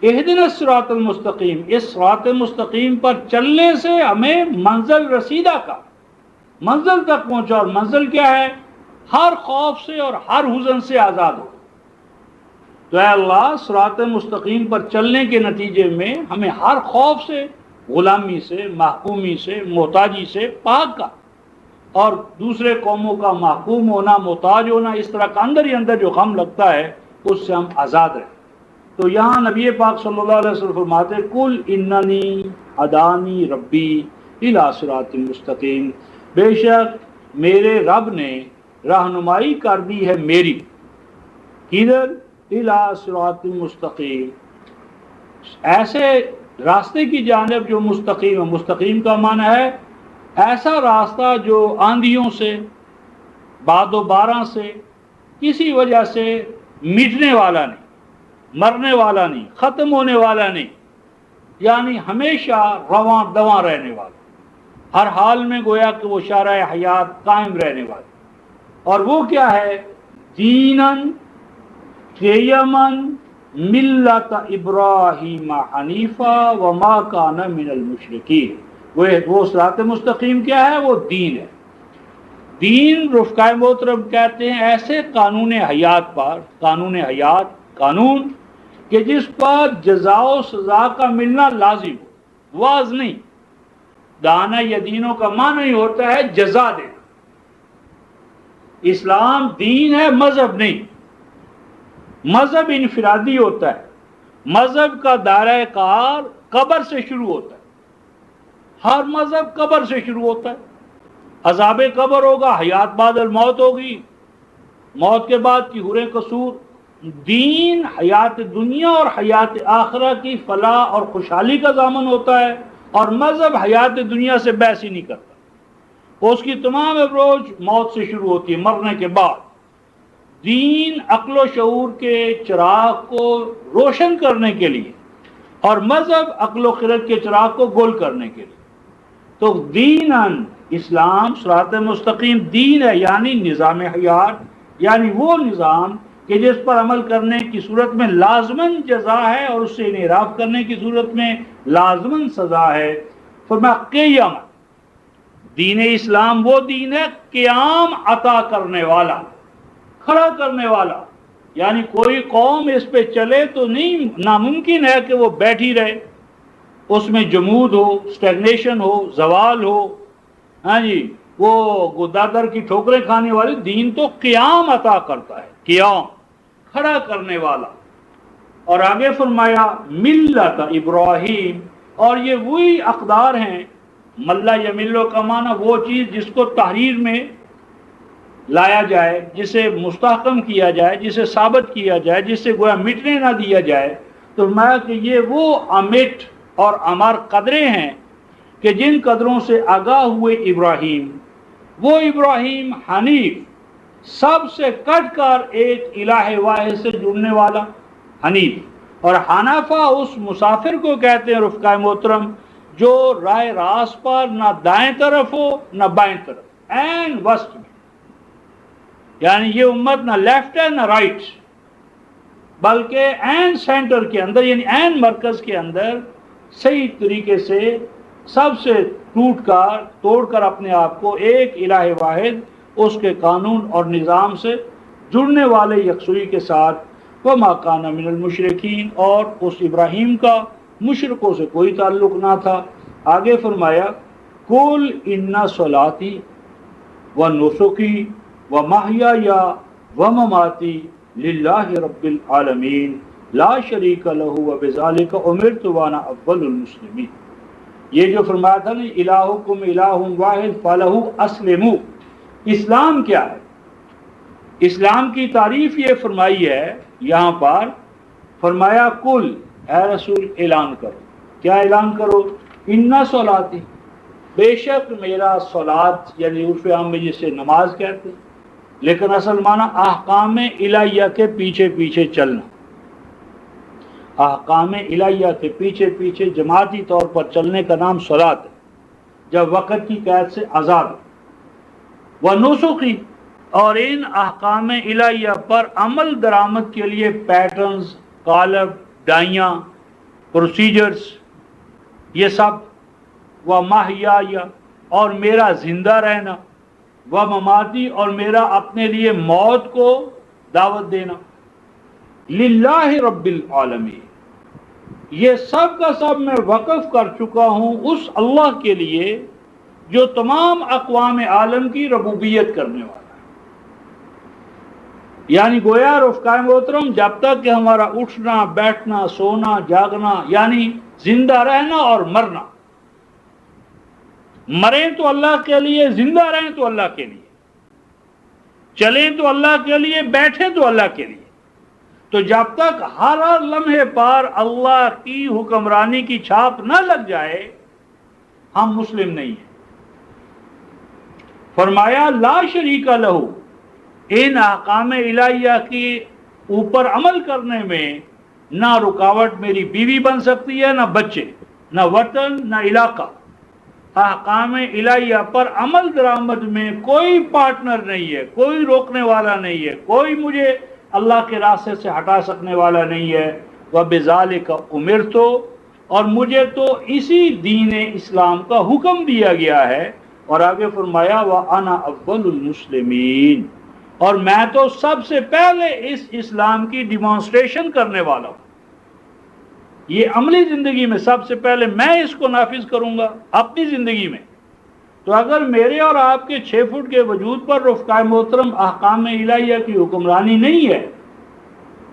اہدنا الصراط المستقیم، اس صراط مستقیم پر چلنے سے ہمیں منزل رسیدہ کا، منزل تک پہنچا، اور منزل کیا ہے؟ ہر خوف سے اور ہر حزن سے آزاد ہو۔ تو اے اللہ صراط مستقیم پر چلنے کے نتیجے میں ہمیں ہر خوف سے، غلامی سے، محکومی سے، محتاجی سے پاک کا، اور دوسرے قوموں کا محکوم ہونا، محتاج ہونا، اس طرح کا اندر ہی اندر جو غم لگتا ہے اس سے ہم آزاد رہیں۔ تو یہاں نبی پاک صلی اللہ علیہ وسلم فرماتے قل اننی ہدانی ربی الی صراط مستقیم، بے شک میرے رب نے رہنمائی کر دی ہے میری، کدھر؟ الی صراط مستقیم، ایسے راستے کی جانب جو مستقیم ہے۔ مستقیم کا معنی ہے ایسا راستہ جو آندھیوں سے، باد و باران سے، کسی وجہ سے مٹنے والا نہیں، مرنے والا نہیں، ختم ہونے والا نہیں، یعنی ہمیشہ رواں دواں رہنے والا، ہر حال میں گویا کہ وہ شارع حیات قائم رہنے والا۔ اور وہ کیا ہے؟ دیناً قیمن ملت ابراہیم حنیفہ وما کان من المشرکین. وہ صراط مستقیم کیا ہے؟ وہ دین ہے. دین رفقائے محترم کہتے ہیں ایسے قانون حیات پر، قانون حیات، قانون کہ جس پر جزا و سزا کا ملنا لازم ہو، واز نہیں. دانا یدینوں کا معنی ہی ہوتا ہے جزا دینا. اسلام دین ہے، مذہب نہیں. مذہب انفرادی ہوتا ہے. مذہب کا دائرہ کار قبر سے شروع ہوتا ہے. ہر مذہب قبر سے شروع ہوتا ہے. عذاب قبر ہوگا، حیات بعد الموت ہوگی، موت کے بعد کی حوریں قصور. دین حیات دنیا اور حیات آخرہ کی فلاح اور خوشحالی کا ضامن ہوتا ہے، اور مذہب حیات دنیا سے بحث ہی نہیں کرتا. اس کی تمام اپروچ موت سے شروع ہوتی ہے، مرنے کے بعد. دین عقل و شعور کے چراغ کو روشن کرنے کے لیے، اور مذہب عقل و خرد کے چراغ کو گول کرنے کے لیے. تو دیناً اسلام صراط مستقیم دین ہے، یعنی نظام حیات، یعنی وہ نظام کہ جس پر عمل کرنے کی صورت میں لازماً جزا ہے اور اس سے انحراف کرنے کی صورت میں لازماً سزا ہے. فرمایا قیام، دین اسلام وہ دین ہے قیام عطا کرنے والا، کھڑا کرنے والا. یعنی کوئی قوم اس پہ چلے تو نہیں، ناممکن ہے کہ وہ بیٹھی رہے، اس میں جمود ہو، اسٹیگنیشن ہو، زوال ہو. ہاں جی، وہ گدادر کی ٹھوکریں کھانے والی. دین تو قیام عطا کرتا ہے، قیام، کھڑا کرنے والا. اور آگے فرمایا ملت ابراہیم، اور یہ وہی اقدار ہیں. ملا یملو کا معنی وہ چیز جس کو تحریر میں لایا جائے، جسے مستحکم کیا جائے، جسے ثابت کیا جائے، جسے گویا مٹنے نہ دیا جائے. تو میں کہ یہ وہ امٹ اور امر قدریں ہیں کہ جن قدروں سے آگاہ ہوئے ابراہیم. وہ ابراہیم حنیف، سب سے کٹ کر ایک الہ واحد سے جڑنے والا حنیف. اور حنفا اس مسافر کو کہتے ہیں رفقائے محترم جو راہ راست پر نہ دائیں طرف ہو نہ بائیں طرف، این وسط میں. یعنی یہ امت نہ لیفٹ ہے نہ رائٹ، بلکہ این سینٹر کے اندر، یعنی این مرکز کے اندر صحیح طریقے سے سب سے توڑ کر اپنے آپ کو ایک الہ واحد، اس کے قانون اور نظام سے جڑنے والے یکسوئی کے ساتھ. وما کان من المشرکین، اور اس ابراہیم کا مشرکوں سے کوئی تعلق نہ تھا. آگے فرمایا قل ان صلاتی و نسکی و محیای و مماتی للہ رب العالمین لا شریک لہ وبذالک امرت وانا اول المسلمین. یہ جو فرمایا تھا نا الہکم الہ واحد فلہ اسلموا، اسلام کیا ہے؟ اسلام کی تعریف یہ فرمائی ہے یہاں پر. فرمایا کل، اے رسول اعلان کرو. کیا اعلان کرو؟ ان صلاتی، بے شک میرا صلات، یعنی عرف عام میں جسے نماز کہتے ہیں، لیکن اصل معنی احکام الہیہ کے پیچھے پیچھے چلنا. احکام الہیہ کے پیچھے پیچھے جماعتی طور پر چلنے کا نام صلات ہے، جب وقت کی قید سے آزاد. و نسکی، اور ان احکام الہیہ پر عمل درآمد کے لیے پیٹرنز، قالب، ڈائیاں، پروسیجرز، یہ سب. و محیای، اور میرا زندہ رہنا. و مماتی، اور میرا اپنے لیے موت کو دعوت دینا. للہ رب العالمین، یہ سب کا سب میں وقف کر چکا ہوں اس اللہ کے لیے جو تمام اقوام عالم کی ربوبیت کرنے والا ہے. یعنی گویا رفقائے محترم جب تک کہ ہمارا اٹھنا، بیٹھنا، سونا، جاگنا، یعنی زندہ رہنا اور مرنا، مریں تو اللہ کے لیے، زندہ رہیں تو اللہ کے لیے، چلیں تو اللہ کے لیے، بیٹھیں تو اللہ کے لیے. تو جب تک ہر لمحے پر اللہ کی حکمرانی کی چھاپ نہ لگ جائے ہم مسلم نہیں ہیں. فرمایا لا شریک لہ، ان احکام الہیہ کے اوپر عمل کرنے میں نہ رکاوٹ میری بیوی بن سکتی ہے، نہ بچے، نہ وطن، نہ علاقہ. احکام الہیہ پر عمل درآمد میں کوئی پارٹنر نہیں ہے، کوئی روکنے والا نہیں ہے، کوئی مجھے اللہ کے راستے سے ہٹا سکنے والا نہیں ہے۔ وَبِذَالِكَ أُمِرْتُ، اور مجھے تو اسی دین اسلام کا حکم دیا گیا ہے۔ اور آگے فرمایا وَأَنَا أَوَّلُ الْمُسْلِمِينَ، اور میں تو سب سے پہلے اس اسلام کی ڈیمانسٹریشن کرنے والا ہوں۔ یہ عملی زندگی میں سب سے پہلے میں اس کو نافذ کروں گا اپنی زندگی میں۔ تو اگر میرے اور آپ کے 6 فٹ کے وجود پر رفقائے محترم احکام الہیہ کی حکمرانی نہیں ہے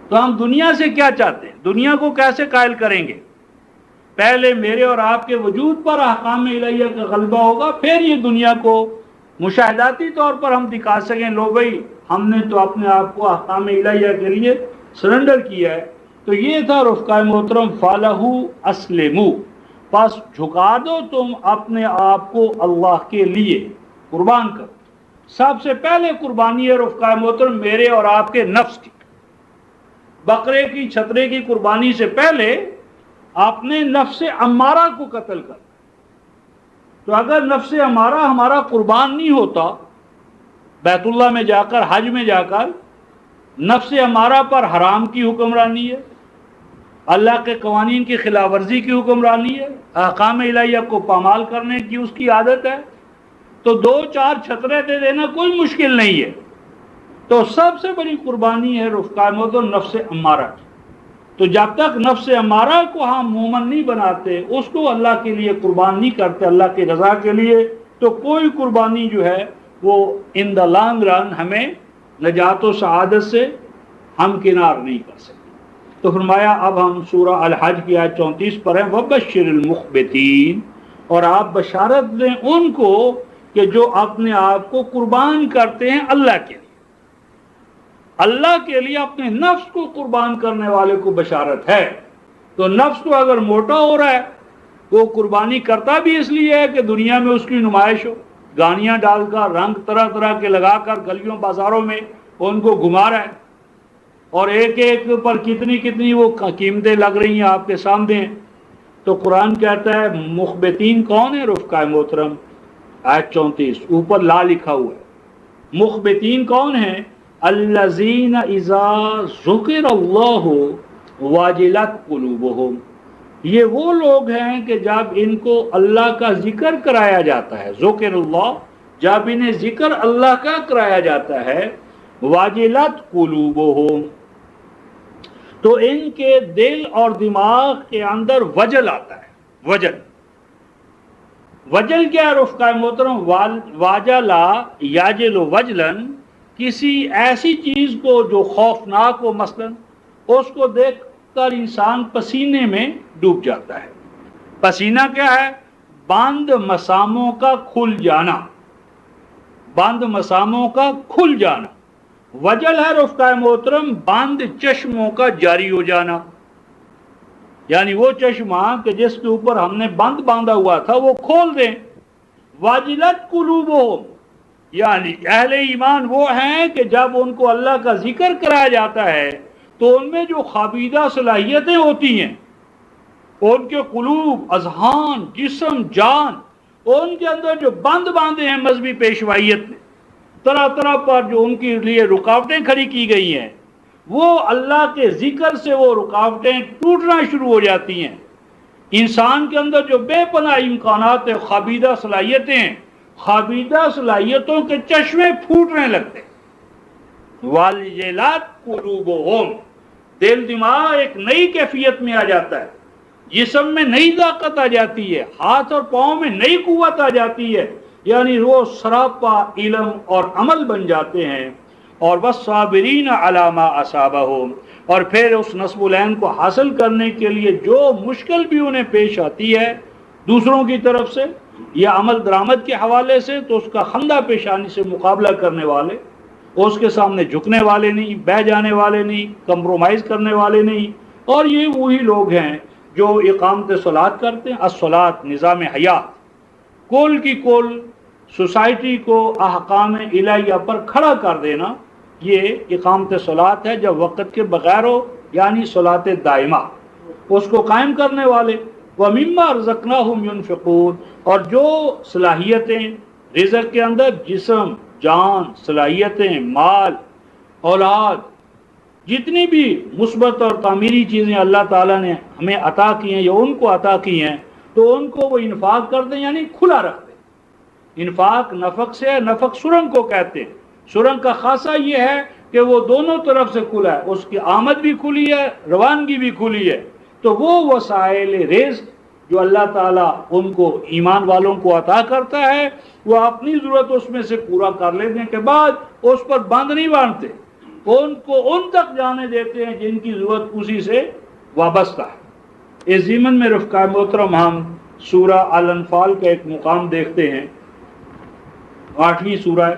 تو ہم دنیا سے کیا چاہتے ہیں؟ دنیا کو کیسے قائل کریں گے؟ پہلے میرے اور آپ کے وجود پر احکام الہیہ کا غلبہ ہوگا، پھر یہ دنیا کو مشاہداتی طور پر ہم دکھا سکیں لو بھائی ہم نے تو اپنے آپ کو احکام الہیہ کے لیے سرنڈر کیا ہے۔ تو یہ تھا رفقائے محترم فَلَهُ أَسْلِمُوا، پس جھکا دو تم اپنے آپ کو اللہ کے لیے، قربان کرو۔ سب سے پہلے قربانی ہے رفقائے محترم میرے اور آپ کے نفس کی۔ بکرے کی چھترے کی قربانی سے پہلے اپنے نفس امارہ کو قتل کر۔ تو اگر نفس امارہ ہمارا قربان نہیں ہوتا، بیت اللہ میں جا کر، حج میں جا کر نفس امارہ پر حرام کی حکمرانی ہے، اللہ کے قوانین کی خلاف ورزی کی حکمرانی ہے، احکام الہیہ کو پامال کرنے کی اس کی عادت ہے، تو 2-4 چھترے دے دینا کوئی مشکل نہیں ہے۔ تو سب سے بڑی قربانی ہے رفقائے محترم نفس امارہ کی۔ تو جب تک نفس امارہ کو ہم مومن نہیں بناتے، اس کو اللہ کے لیے قربان نہیں کرتے اللہ کی رضا کے لیے، تو کوئی قربانی جو ہے وہ ان دا لانگ رن ہمیں نجات و سعادت سے ہمکنار نہیں کر سکتے۔ تو فرمایا اب ہم سورہ الحج کی آیت 34 پر ہیں، وَبَشِّرِ الْمُخْبِتِينَ، اور آپ بشارت دیں ان کو کہ جو اپنے آپ کو قربان کرتے ہیں اللہ کے لیے۔ اللہ کے لیے اپنے نفس کو قربان کرنے والے کو بشارت ہے۔ تو نفس تو اگر موٹا ہو رہا ہے، وہ قربانی کرتا بھی اس لیے ہے کہ دنیا میں اس کی نمائش ہو، گاڑیاں ڈال کر، رنگ طرح طرح کے لگا کر گلیوں بازاروں میں ان کو گھما رہا ہے، اور ایک ایک پر کتنی کتنی وہ قیمتیں لگ رہی ہیں آپ کے سامنے ہیں۔ تو قرآن کہتا ہے مخبتین کون ہے رفقائے محترم؟ آیت 34 اوپر لا لکھا ہوا ہے۔ مخبتین کون ہیں؟ الذین اذا ذکر اللہ واجلت قلوبہم، یہ وہ لوگ ہیں کہ جب ان کو اللہ کا ذکر کرایا جاتا ہے، ذکر اللہ، جب انہیں ذکر اللہ کا کرایا جاتا ہے، واجلت قلوبہم، تو ان کے دل اور دماغ کے اندر وجل آتا ہے۔ وجل، وجل کیا ہے رفقائے محترم؟ واجلا یاجل وجلن، کسی ایسی چیز کو جو خوفناک ہو، مثلا اس کو دیکھ کر انسان پسینے میں ڈوب جاتا ہے۔ پسینہ کیا ہے؟ بند مساموں کا کھل جانا، بند مساموں کا کھل جانا۔ وجل ہے رفقائے محترم بند چشموں کا جاری ہو جانا، یعنی وہ چشمہ کہ جس کے اوپر ہم نے بند باندھا ہوا تھا وہ کھول دیں۔ واجلت قلوبہم، یعنی اہل ایمان وہ ہیں کہ جب ان کو اللہ کا ذکر کرایا جاتا ہے تو ان میں جو خابیدہ صلاحیتیں ہوتی ہیں، ان کے قلوب، اذہان، جسم، جان، ان کے اندر جو بند باندھے ہیں مذہبی پیشوائیت نے، طرح طرح پر جو ان کے لیے رکاوٹیں کھڑی کی گئی ہیں، وہ اللہ کے ذکر سے وہ رکاوٹیں ٹوٹنا شروع ہو جاتی ہیں۔ انسان کے اندر جو بے پناہ امکانات ہیں، خابیدہ صلاحیتیں ہیں، خابیدہ صلاحیتوں کے چشمے پھوٹنے لگتے ہیں۔ واجلت قلوبہم، دل دماغ ایک نئی کیفیت میں آ جاتا ہے، جسم میں نئی طاقت آ جاتی ہے، ہاتھ اور پاؤں میں نئی قوت آ جاتی ہے، یعنی وہ سراپا علم اور عمل بن جاتے ہیں۔ اور والصابرین علی ما اصابہم، اور پھر اس نصب العین کو حاصل کرنے کے لیے جو مشکل بھی انہیں پیش آتی ہے دوسروں کی طرف سے یا عمل درآمد کے حوالے سے، تو اس کا خندہ پیشانی سے مقابلہ کرنے والے، اس کے سامنے جھکنے والے نہیں، بہ جانے والے نہیں، کمپرومائز کرنے والے نہیں۔ اور یہ وہی لوگ ہیں جو اقامت صلاۃ کرتے ہیں۔ الصلاۃ نظام حیات، کل کی کل سوسائٹی کو احکام الہیہ پر کھڑا کر دینا، یہ اقامت صلاۃ ہے، جب وقت کے بغیر ہو، یعنی صلاۃ دائمہ، اس کو قائم کرنے والے۔ وَمِمَّا رَزَقْنَاهُمْ يُنْفِقُونَ، اور جو صلاحیتیں رزق کے اندر، جسم، جان، صلاحیتیں، مال، اولاد، جتنی بھی مثبت اور تعمیری چیزیں اللہ تعالیٰ نے ہمیں عطا کی ہیں یا ان کو عطا کی ہیں تو ان کو وہ انفاق کر دیں، یعنی کھلا رکھ دیں۔ انفاق نفق سے، نفق سرنگ کو کہتے ہیں۔ سرنگ کا خاصہ یہ ہے کہ وہ دونوں طرف سے کھلا ہے، اس کی آمد بھی کھلی ہے، روانگی بھی کھلی ہے۔ تو وہ وسائل رزق جو اللہ تعالیٰ ان کو ایمان والوں کو عطا کرتا ہے، وہ اپنی ضرورت اس میں سے پورا کر لینے کے بعد اس پر بند نہیں باندھتے، ان کو ان تک جانے دیتے ہیں جن کی ضرورت اسی سے وابستہ ہے۔ اس ضمن میں رفقائے محترم ہم سورہ الانفال کا ایک مقام دیکھتے ہیں، 8ویں سورہ ہے،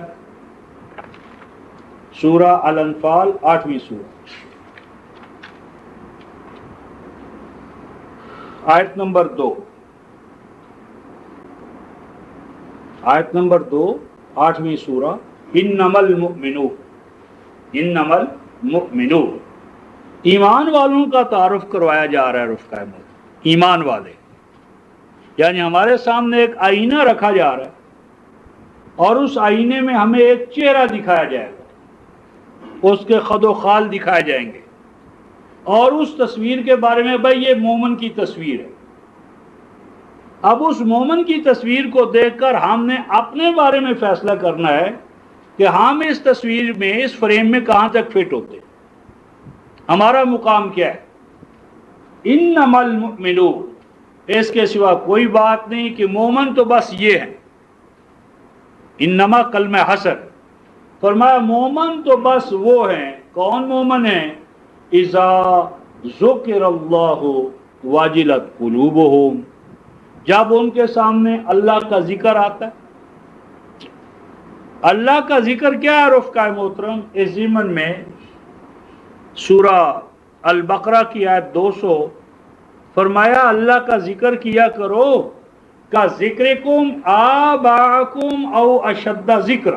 سورہ الانفال 8ویں سورہ، آیت نمبر 2، آیت نمبر 2، 8ویں سورہ۔ انما المؤمنون، انما المؤمنون، ایمان والوں کا تعارف کروایا جا رہا ہے رفقائے محترم، ایمان والے، یعنی ہمارے سامنے ایک آئینہ رکھا جا رہا ہے اور اس آئینے میں ہمیں ایک چہرہ دکھایا جائے گا، اس کے خد و خال دکھائے جائیں گے، اور اس تصویر کے بارے میں بھائی یہ مومن کی تصویر ہے۔ اب اس مومن کی تصویر کو دیکھ کر ہم نے اپنے بارے میں فیصلہ کرنا ہے کہ ہم اس تصویر میں، اس فریم میں کہاں تک فٹ ہوتے ہیں، ہمارا مقام کیا ہے۔ انما المؤمنون، اس کے سوا کوئی بات نہیں کہ مومن تو بس یہ ہے۔ انما کلمہ حصر، فرمایا مومن تو بس وہ ہیں۔ کون مومن ہیں؟ اذا ذکر اللہ واجلت قلوبہم، جب ان کے سامنے اللہ کا ذکر آتا ہے۔ اللہ کا ذکر کیا ہے رفقائے محترم؟ اس ضمن میں سورہ البقرہ کی آیت 200 فرمایا اللہ کا ذکر کیا کرو کا ذکرکم آباءکم او اشد ذکر،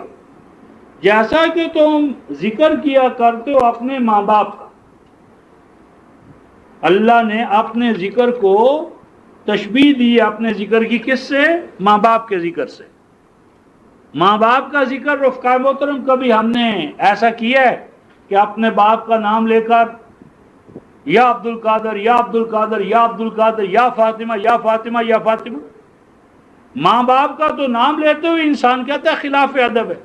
جیسا کہ تم ذکر کیا کرتے ہو اپنے ماں باپ کا۔ اللہ نے اپنے ذکر کو تشبیہ دی ہے اپنے ذکر کی، کس سے؟ ماں باپ کے ذکر سے۔ ماں باپ کا ذکر رفقائے محترم کبھی ہم نے ایسا کیا ہے کہ اپنے باپ کا نام لے کر یا عبد القادر یا عبد القادر یا عبد القادر یا فاطمہ یا فاطمہ یا فاطمہ؟ ماں باپ کا تو نام لیتے ہوئے انسان کہتا ہے خلاف ادب ہے،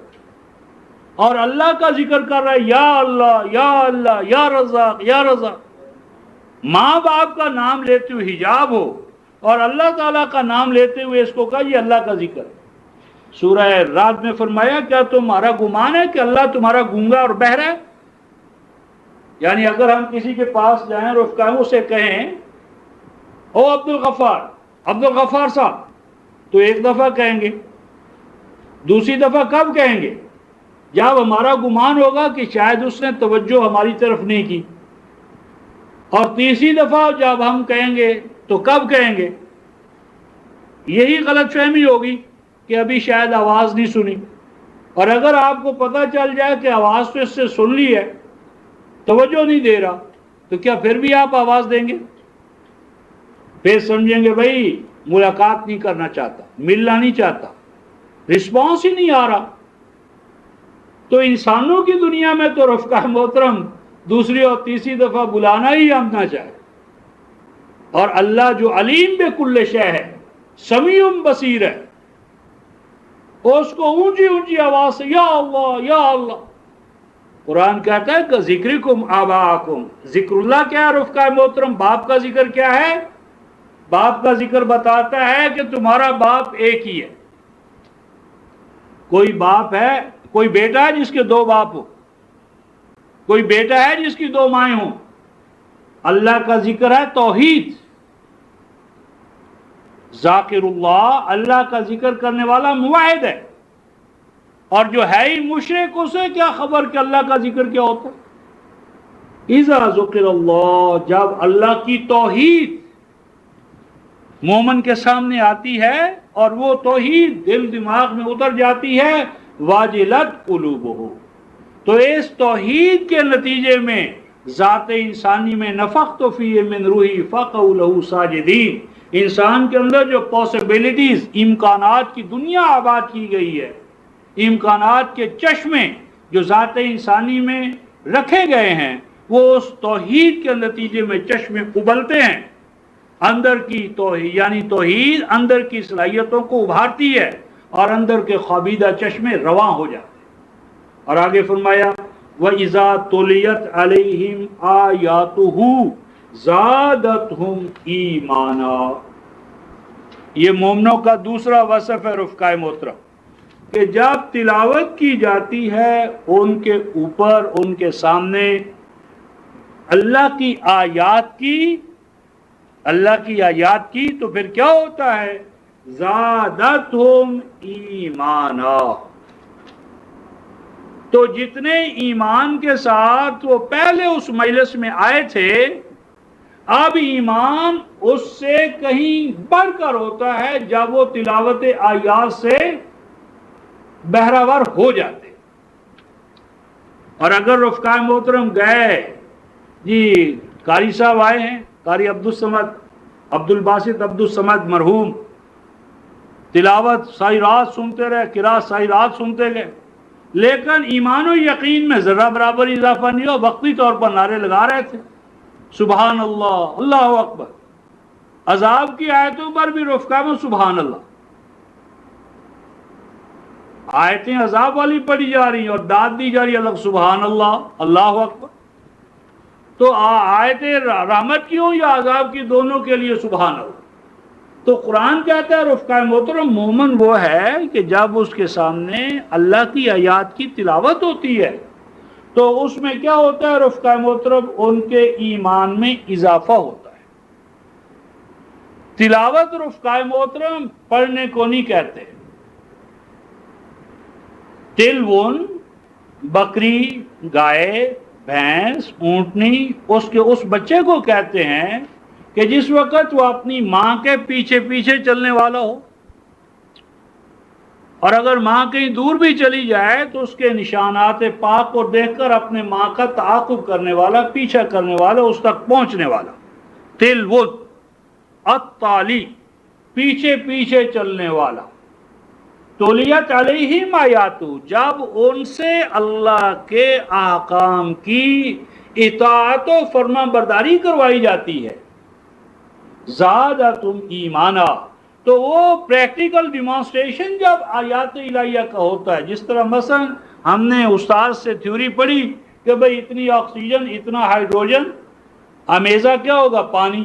اور اللہ کا ذکر کر رہا ہے یا اللہ یا اللہ یا رزاق یا رزاق۔ ماں باپ کا نام لیتے ہوئے حجاب ہو اور اللہ تعالیٰ کا نام لیتے ہوئے اس کو کہا یہ اللہ کا ذکر ہے۔ سورہ رات میں فرمایا کیا تمہارا گمان ہے کہ اللہ تمہارا گونگا اور بہرا ہے؟ یعنی اگر ہم کسی کے پاس جائیں رفقائے اسے کہیں او عبد الغفار، عبد الغفار صاحب، تو ایک دفعہ کہیں گے، دوسری دفعہ کب کہیں گے؟ جب ہمارا گمان ہوگا کہ شاید اس نے توجہ ہماری طرف نہیں کی، اور تیسری دفعہ جب ہم کہیں گے تو کب کہیں گے؟ یہی غلط فہمی ہوگی کہ ابھی شاید آواز نہیں سنی، اور اگر آپ کو پتہ چل جائے کہ آواز تو اس سے سن لی ہے، توجہ نہیں دے رہا، تو کیا پھر بھی آپ آواز دیں گے؟ پھر سمجھیں گے بھائی ملاقات نہیں کرنا چاہتا، ملنا نہیں چاہتا، رسپانس ہی نہیں آ رہا۔ تو انسانوں کی دنیا میں تو رفقائے محترم دوسری اور تیسری دفعہ بلانا ہی ہم نہ چاہے، اور اللہ جو علیم بکل شے ہے، سمیع بصیر ہے، اس کو اونچی اونچی آواز سے یا اللہ یا اللہ۔ قرآن کہتا ہے کہ ذکرکم آباءکم، ذکر اللہ کیا ہے رفقائے محترم؟ باپ کا ذکر کیا ہے؟ باپ کا ذکر بتاتا ہے کہ تمہارا باپ ایک ہی ہے۔ کوئی باپ ہے، کوئی بیٹا ہے جس کے دو باپ ہو، کوئی بیٹا ہے جس کی دو مائیں ہوں۔ اللہ کا ذکر ہے توحید، ذاکر اللہ، اللہ کا ذکر کرنے والا موحد ہے، اور جو ہے ہی مشرک اسے کیا خبر کہ اللہ کا ذکر کیا ہوتا ہے۔ اذا ذکر اللہ، جب اللہ کی توحید مومن کے سامنے آتی ہے اور وہ توحید دل دماغ میں اتر جاتی ہے، واجلت قلوبہم، تو اس توحید کے نتیجے میں ذات انسانی میں نفخت فیہ من روحی فقعوا لہ ساجدین، انسان کے اندر جو پاسبلٹیز، امکانات کی دنیا آباد کی گئی ہے، امکانات کے چشمے جو ذات انسانی میں رکھے گئے ہیں، وہ اس توحید کے نتیجے میں چشمے ابلتے ہیں. اندر کی توحید یعنی توحید اندر کی صلاحیتوں کو ابھارتی ہے اور اندر کے خوابیدہ چشمے رواں ہو جاتے ہیں. اور آگے فرمایا وَإِذَا تُلِيَتْ عَلَيْهِمْ آيَاتُهُ زَادَتْهُمْ ایمانا. یہ مومنوں کا دوسرا وصف ہے رفقائے محترم کہ جب تلاوت کی جاتی ہے ان کے اوپر ان کے سامنے اللہ کی آیات کی تو پھر کیا ہوتا ہے زادتہم ایمانا. تو جتنے ایمان کے ساتھ وہ پہلے اس مجلس میں آئے تھے اب ایمان اس سے کہیں بڑھ کر ہوتا ہے جب وہ تلاوت آیات سے بہراور ہو جاتے. اور اگر رفقائے محترم گئے جی قاری صاحب آئے ہیں قاری عبد الباسط عبد الصمد مرحوم تلاوت ساری رات سنتے رہے قرات ساری رات سنتے گئے لیکن ایمان و یقین میں ذرہ برابر اضافہ نہیں ہوا. وقتی طور پر نعرے لگا رہے تھے سبحان اللہ اللہ اکبر. عذاب کی آیتوں پر بھی رفقا میں سبحان اللہ آیتیں عذاب والی پڑھی جا رہی ہیں اور داد دی جا رہی ہے الگ سبحان اللہ اللہ اکبر. تو آیتیں رحمت کی ہوں یا عذاب کی دونوں کے لیے سبحان اللہ. تو قرآن کہتا ہے رفقائے محترم مومن وہ ہے کہ جب اس کے سامنے اللہ کی آیات کی تلاوت ہوتی ہے تو اس میں کیا ہوتا ہے رفقائے محترم ان کے ایمان میں اضافہ ہوتا ہے. تلاوت رفقائے محترم پڑھنے کو نہیں کہتے. تلون بکری گائے بھینس اونٹنی اس بچے کو کہتے ہیں کہ جس وقت وہ اپنی ماں کے پیچھے پیچھے چلنے والا ہو اور اگر ماں کہیں دور بھی چلی جائے تو اس کے نشانات پاک کو دیکھ کر اپنے ماں کا تعاقب کرنے والا پیچھا کرنے والا اس تک پہنچنے والا. تلوت التالی پیچھے پیچھے چلنے والا. تولیت علیہم آیاتو جب ان سے اللہ کے احکام کی اطاعت و فرما برداری کروائی جاتی ہے زادتم ایمانا تو وہ پریکٹیکل ڈیمانسٹریشن جب آیات الہیہ کا ہوتا ہے. جس طرح مثلا ہم نے استاد سے تھیوری پڑھی کہ بھئی اتنی آکسیجن اتنا ہائیڈروجن امیزہ کیا ہوگا پانی.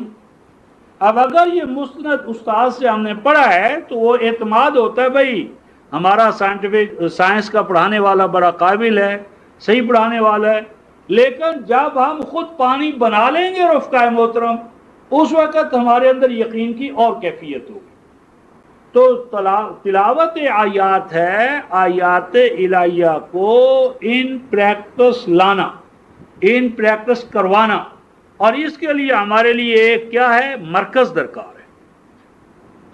اب اگر یہ مستند استاد سے ہم نے پڑھا ہے تو وہ اعتماد ہوتا ہے بھئی ہمارا سائنس کا پڑھانے والا بڑا قابل ہے صحیح پڑھانے والا ہے. لیکن جب ہم خود پانی بنا لیں گے رفقائے محترم اس وقت ہمارے اندر یقین کی اور کیفیت ہوگی. تو تلاوت آیات ہے آیات الہیہ کو ان پریکٹس لانا ان پریکٹس کروانا اور اس کے لیے ہمارے لیے ایک کیا ہے مرکز درکار ہے.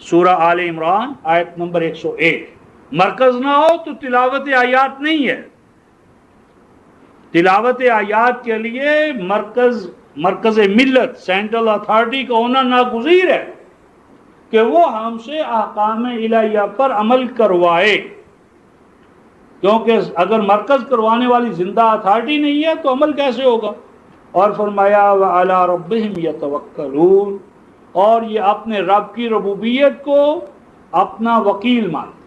سورہ آل عمران آیت نمبر 101 مرکز نہ ہو تو تلاوت آیات نہیں ہے. تلاوت آیات کے لیے مرکز ملت سینٹرل اتھارٹی کا ہونا ناگزیر ہے کہ وہ ہم سے احکام الہیہ پر عمل کروائے. کیونکہ اگر مرکز کروانے والی زندہ اتھارٹی نہیں ہے تو عمل کیسے ہوگا. اور فرمایا وَعَلَىٰ رَبِّهِمْ يَتَوَكَّلُونَ اور یہ اپنے رب کی ربوبیت کو اپنا وکیل مانتے.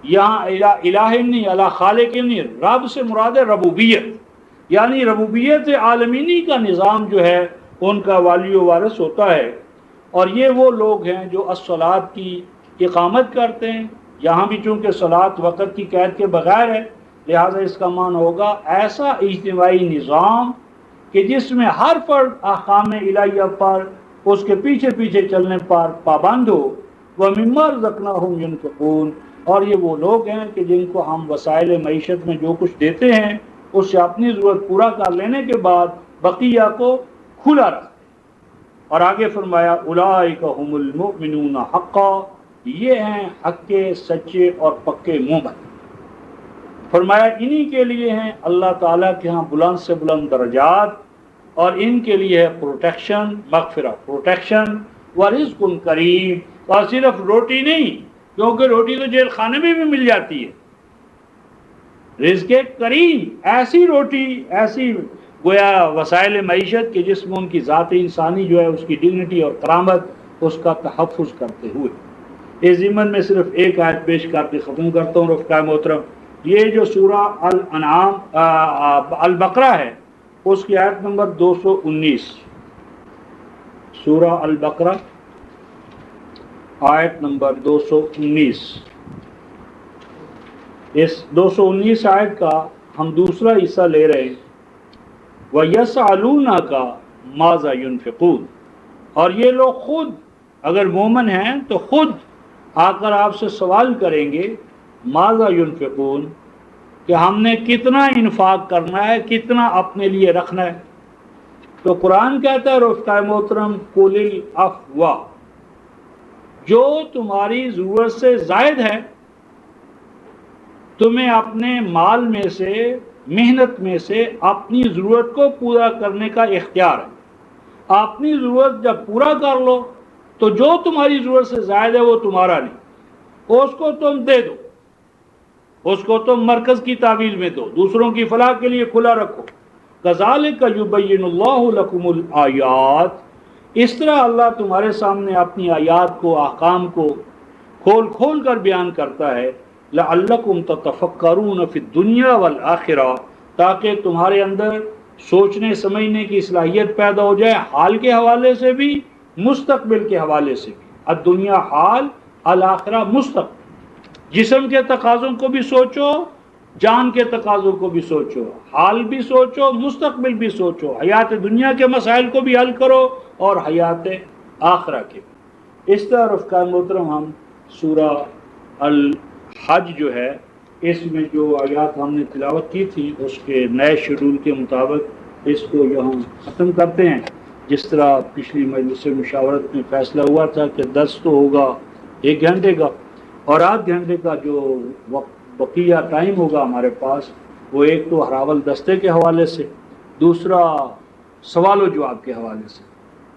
یہاں الہ نہیں الہ خالق نہیں رب سے مراد ہے ربوبیت یعنی ربوبیت عالمینی کا نظام جو ہے ان کا والی و وارث ہوتا ہے. اور یہ وہ لوگ ہیں جو الصلاۃ کی اقامت کرتے ہیں. یہاں بھی چونکہ صلاۃ وقت کی قید کے بغیر ہے لہٰذا اس کا معنی ہوگا ایسا اجتماعی نظام کہ جس میں ہر فرد احکام الہیہ پر اس کے پیچھے پیچھے چلنے پر پابند ہو. وَمِمَّا رَزَقْنَاهُمْ يُنْفِقُونَ اور یہ وہ لوگ ہیں کہ جن کو ہم وسائل معیشت میں جو کچھ دیتے ہیں اس سے اپنی ضرورت پورا کر لینے کے بعد بقیہ کو کھلا رکھتے ہیں. اور آگے فرمایا اولئک هم المؤمنون حقا یہ ہیں حق کے سچے اور پکے مومن. فرمایا انہی کے لیے ہیں اللہ تعالیٰ کے ہاں بلند سے بلند درجات اور ان کے لیے ہے پروٹیکشن مغفرت پروٹیکشن ورزق کریم. اور صرف روٹی نہیں کیونکہ روٹی تو جیل خانے میں بھی مل جاتی ہے. رزق کریم ایسی روٹی ایسی گویا وسائل معیشت کے جس میں ان کی ذات انسانی جو ہے اس کی ڈگنیٹی اور کرامت اس کا تحفظ کرتے ہوئے اس ضمن میں صرف ایک آیت پیش کر کے ختم کرتا ہوں رفقائے محترم. یہ جو سورہ البقرہ ہے اس کی آیت نمبر 219، سورہ البقرہ آیت نمبر 219. اس 219 آیت کا ہم دوسرا حصہ لے رہے ہیں. وَيَسْأَلُونَكَ مَاذَا يُنْفِقُونَ، اور یہ لوگ خود اگر مومن ہیں تو خود آ کر آپ سے سوال کریں گے ماذا ينفقون، کہ ہم نے کتنا انفاق کرنا ہے، کتنا اپنے لیے رکھنا ہے. تو قرآن کہتا ہے رفقائے محترم قُلِ الْعَفْوَ، جو تمہاری ضرورت سے زائد ہے تمہیں اپنے مال میں سے، محنت میں سے اپنی ضرورت کو پورا کرنے کا اختیار ہے. اپنی ضرورت جب پورا کر لو تو جو تمہاری ضرورت سے زائد ہے وہ تمہارا نہیں، اس کو تم دے دو، اس کو تم مرکز کی تعویل میں دو، دوسروں کی فلاح کے لیے کھلا رکھو. کذالک یبین اللہ لکم الآیات، اس طرح اللہ تمہارے سامنے اپنی آیات کو، احکام کو کھول کھول کر بیان کرتا ہے. لعلکم تتفکرون فی الدنیا والآخرہ، تاکہ تمہارے اندر سوچنے سمجھنے کی صلاحیت پیدا ہو جائے، حال کے حوالے سے بھی مستقبل کے حوالے سے بھی. الدنیا حال، الآخرہ مستقبل. جسم کے تقاضوں کو بھی سوچو، جان کے تقاضوں کو بھی سوچو، حال بھی سوچو، مستقبل بھی سوچو، حیات دنیا کے مسائل کو بھی حل کرو اور حیات آخرہ کے بھی. اس طرح رفقائے محترم ہم سورہ الحج جو ہے اس میں جو آیات ہم نے تلاوت کی تھی اس کے نئے شیڈول کے مطابق اس کو یہاں ختم کرتے ہیں. جس طرح پچھلی مجلس مشاورت میں فیصلہ ہوا تھا کہ درس تو ہوگا 1 گھنٹے کا، اور آدھ گھنٹے کا جو بقیہ ٹائم ہوگا ہمارے پاس وہ ایک تو ہراول دستے کے حوالے سے، دوسرا سوال و جواب کے حوالے سے،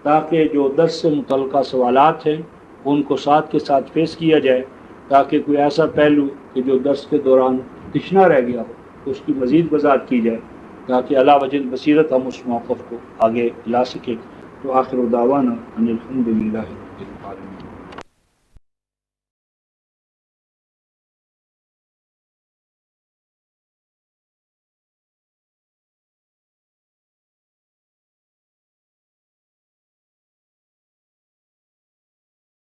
تاکہ جو درس سے متعلقہ سوالات ہیں ان کو ساتھ کے ساتھ پیش کیا جائے، تاکہ کوئی ایسا پہلو کہ جو درس کے دوران پچھنا رہ گیا ہو اس کی مزید وضاحت کی جائے، تاکہ علی وجہ البصیرت ہم اس موقف کو آگے لا سکیں. تو آخر دعوانا ان الحمد للہ.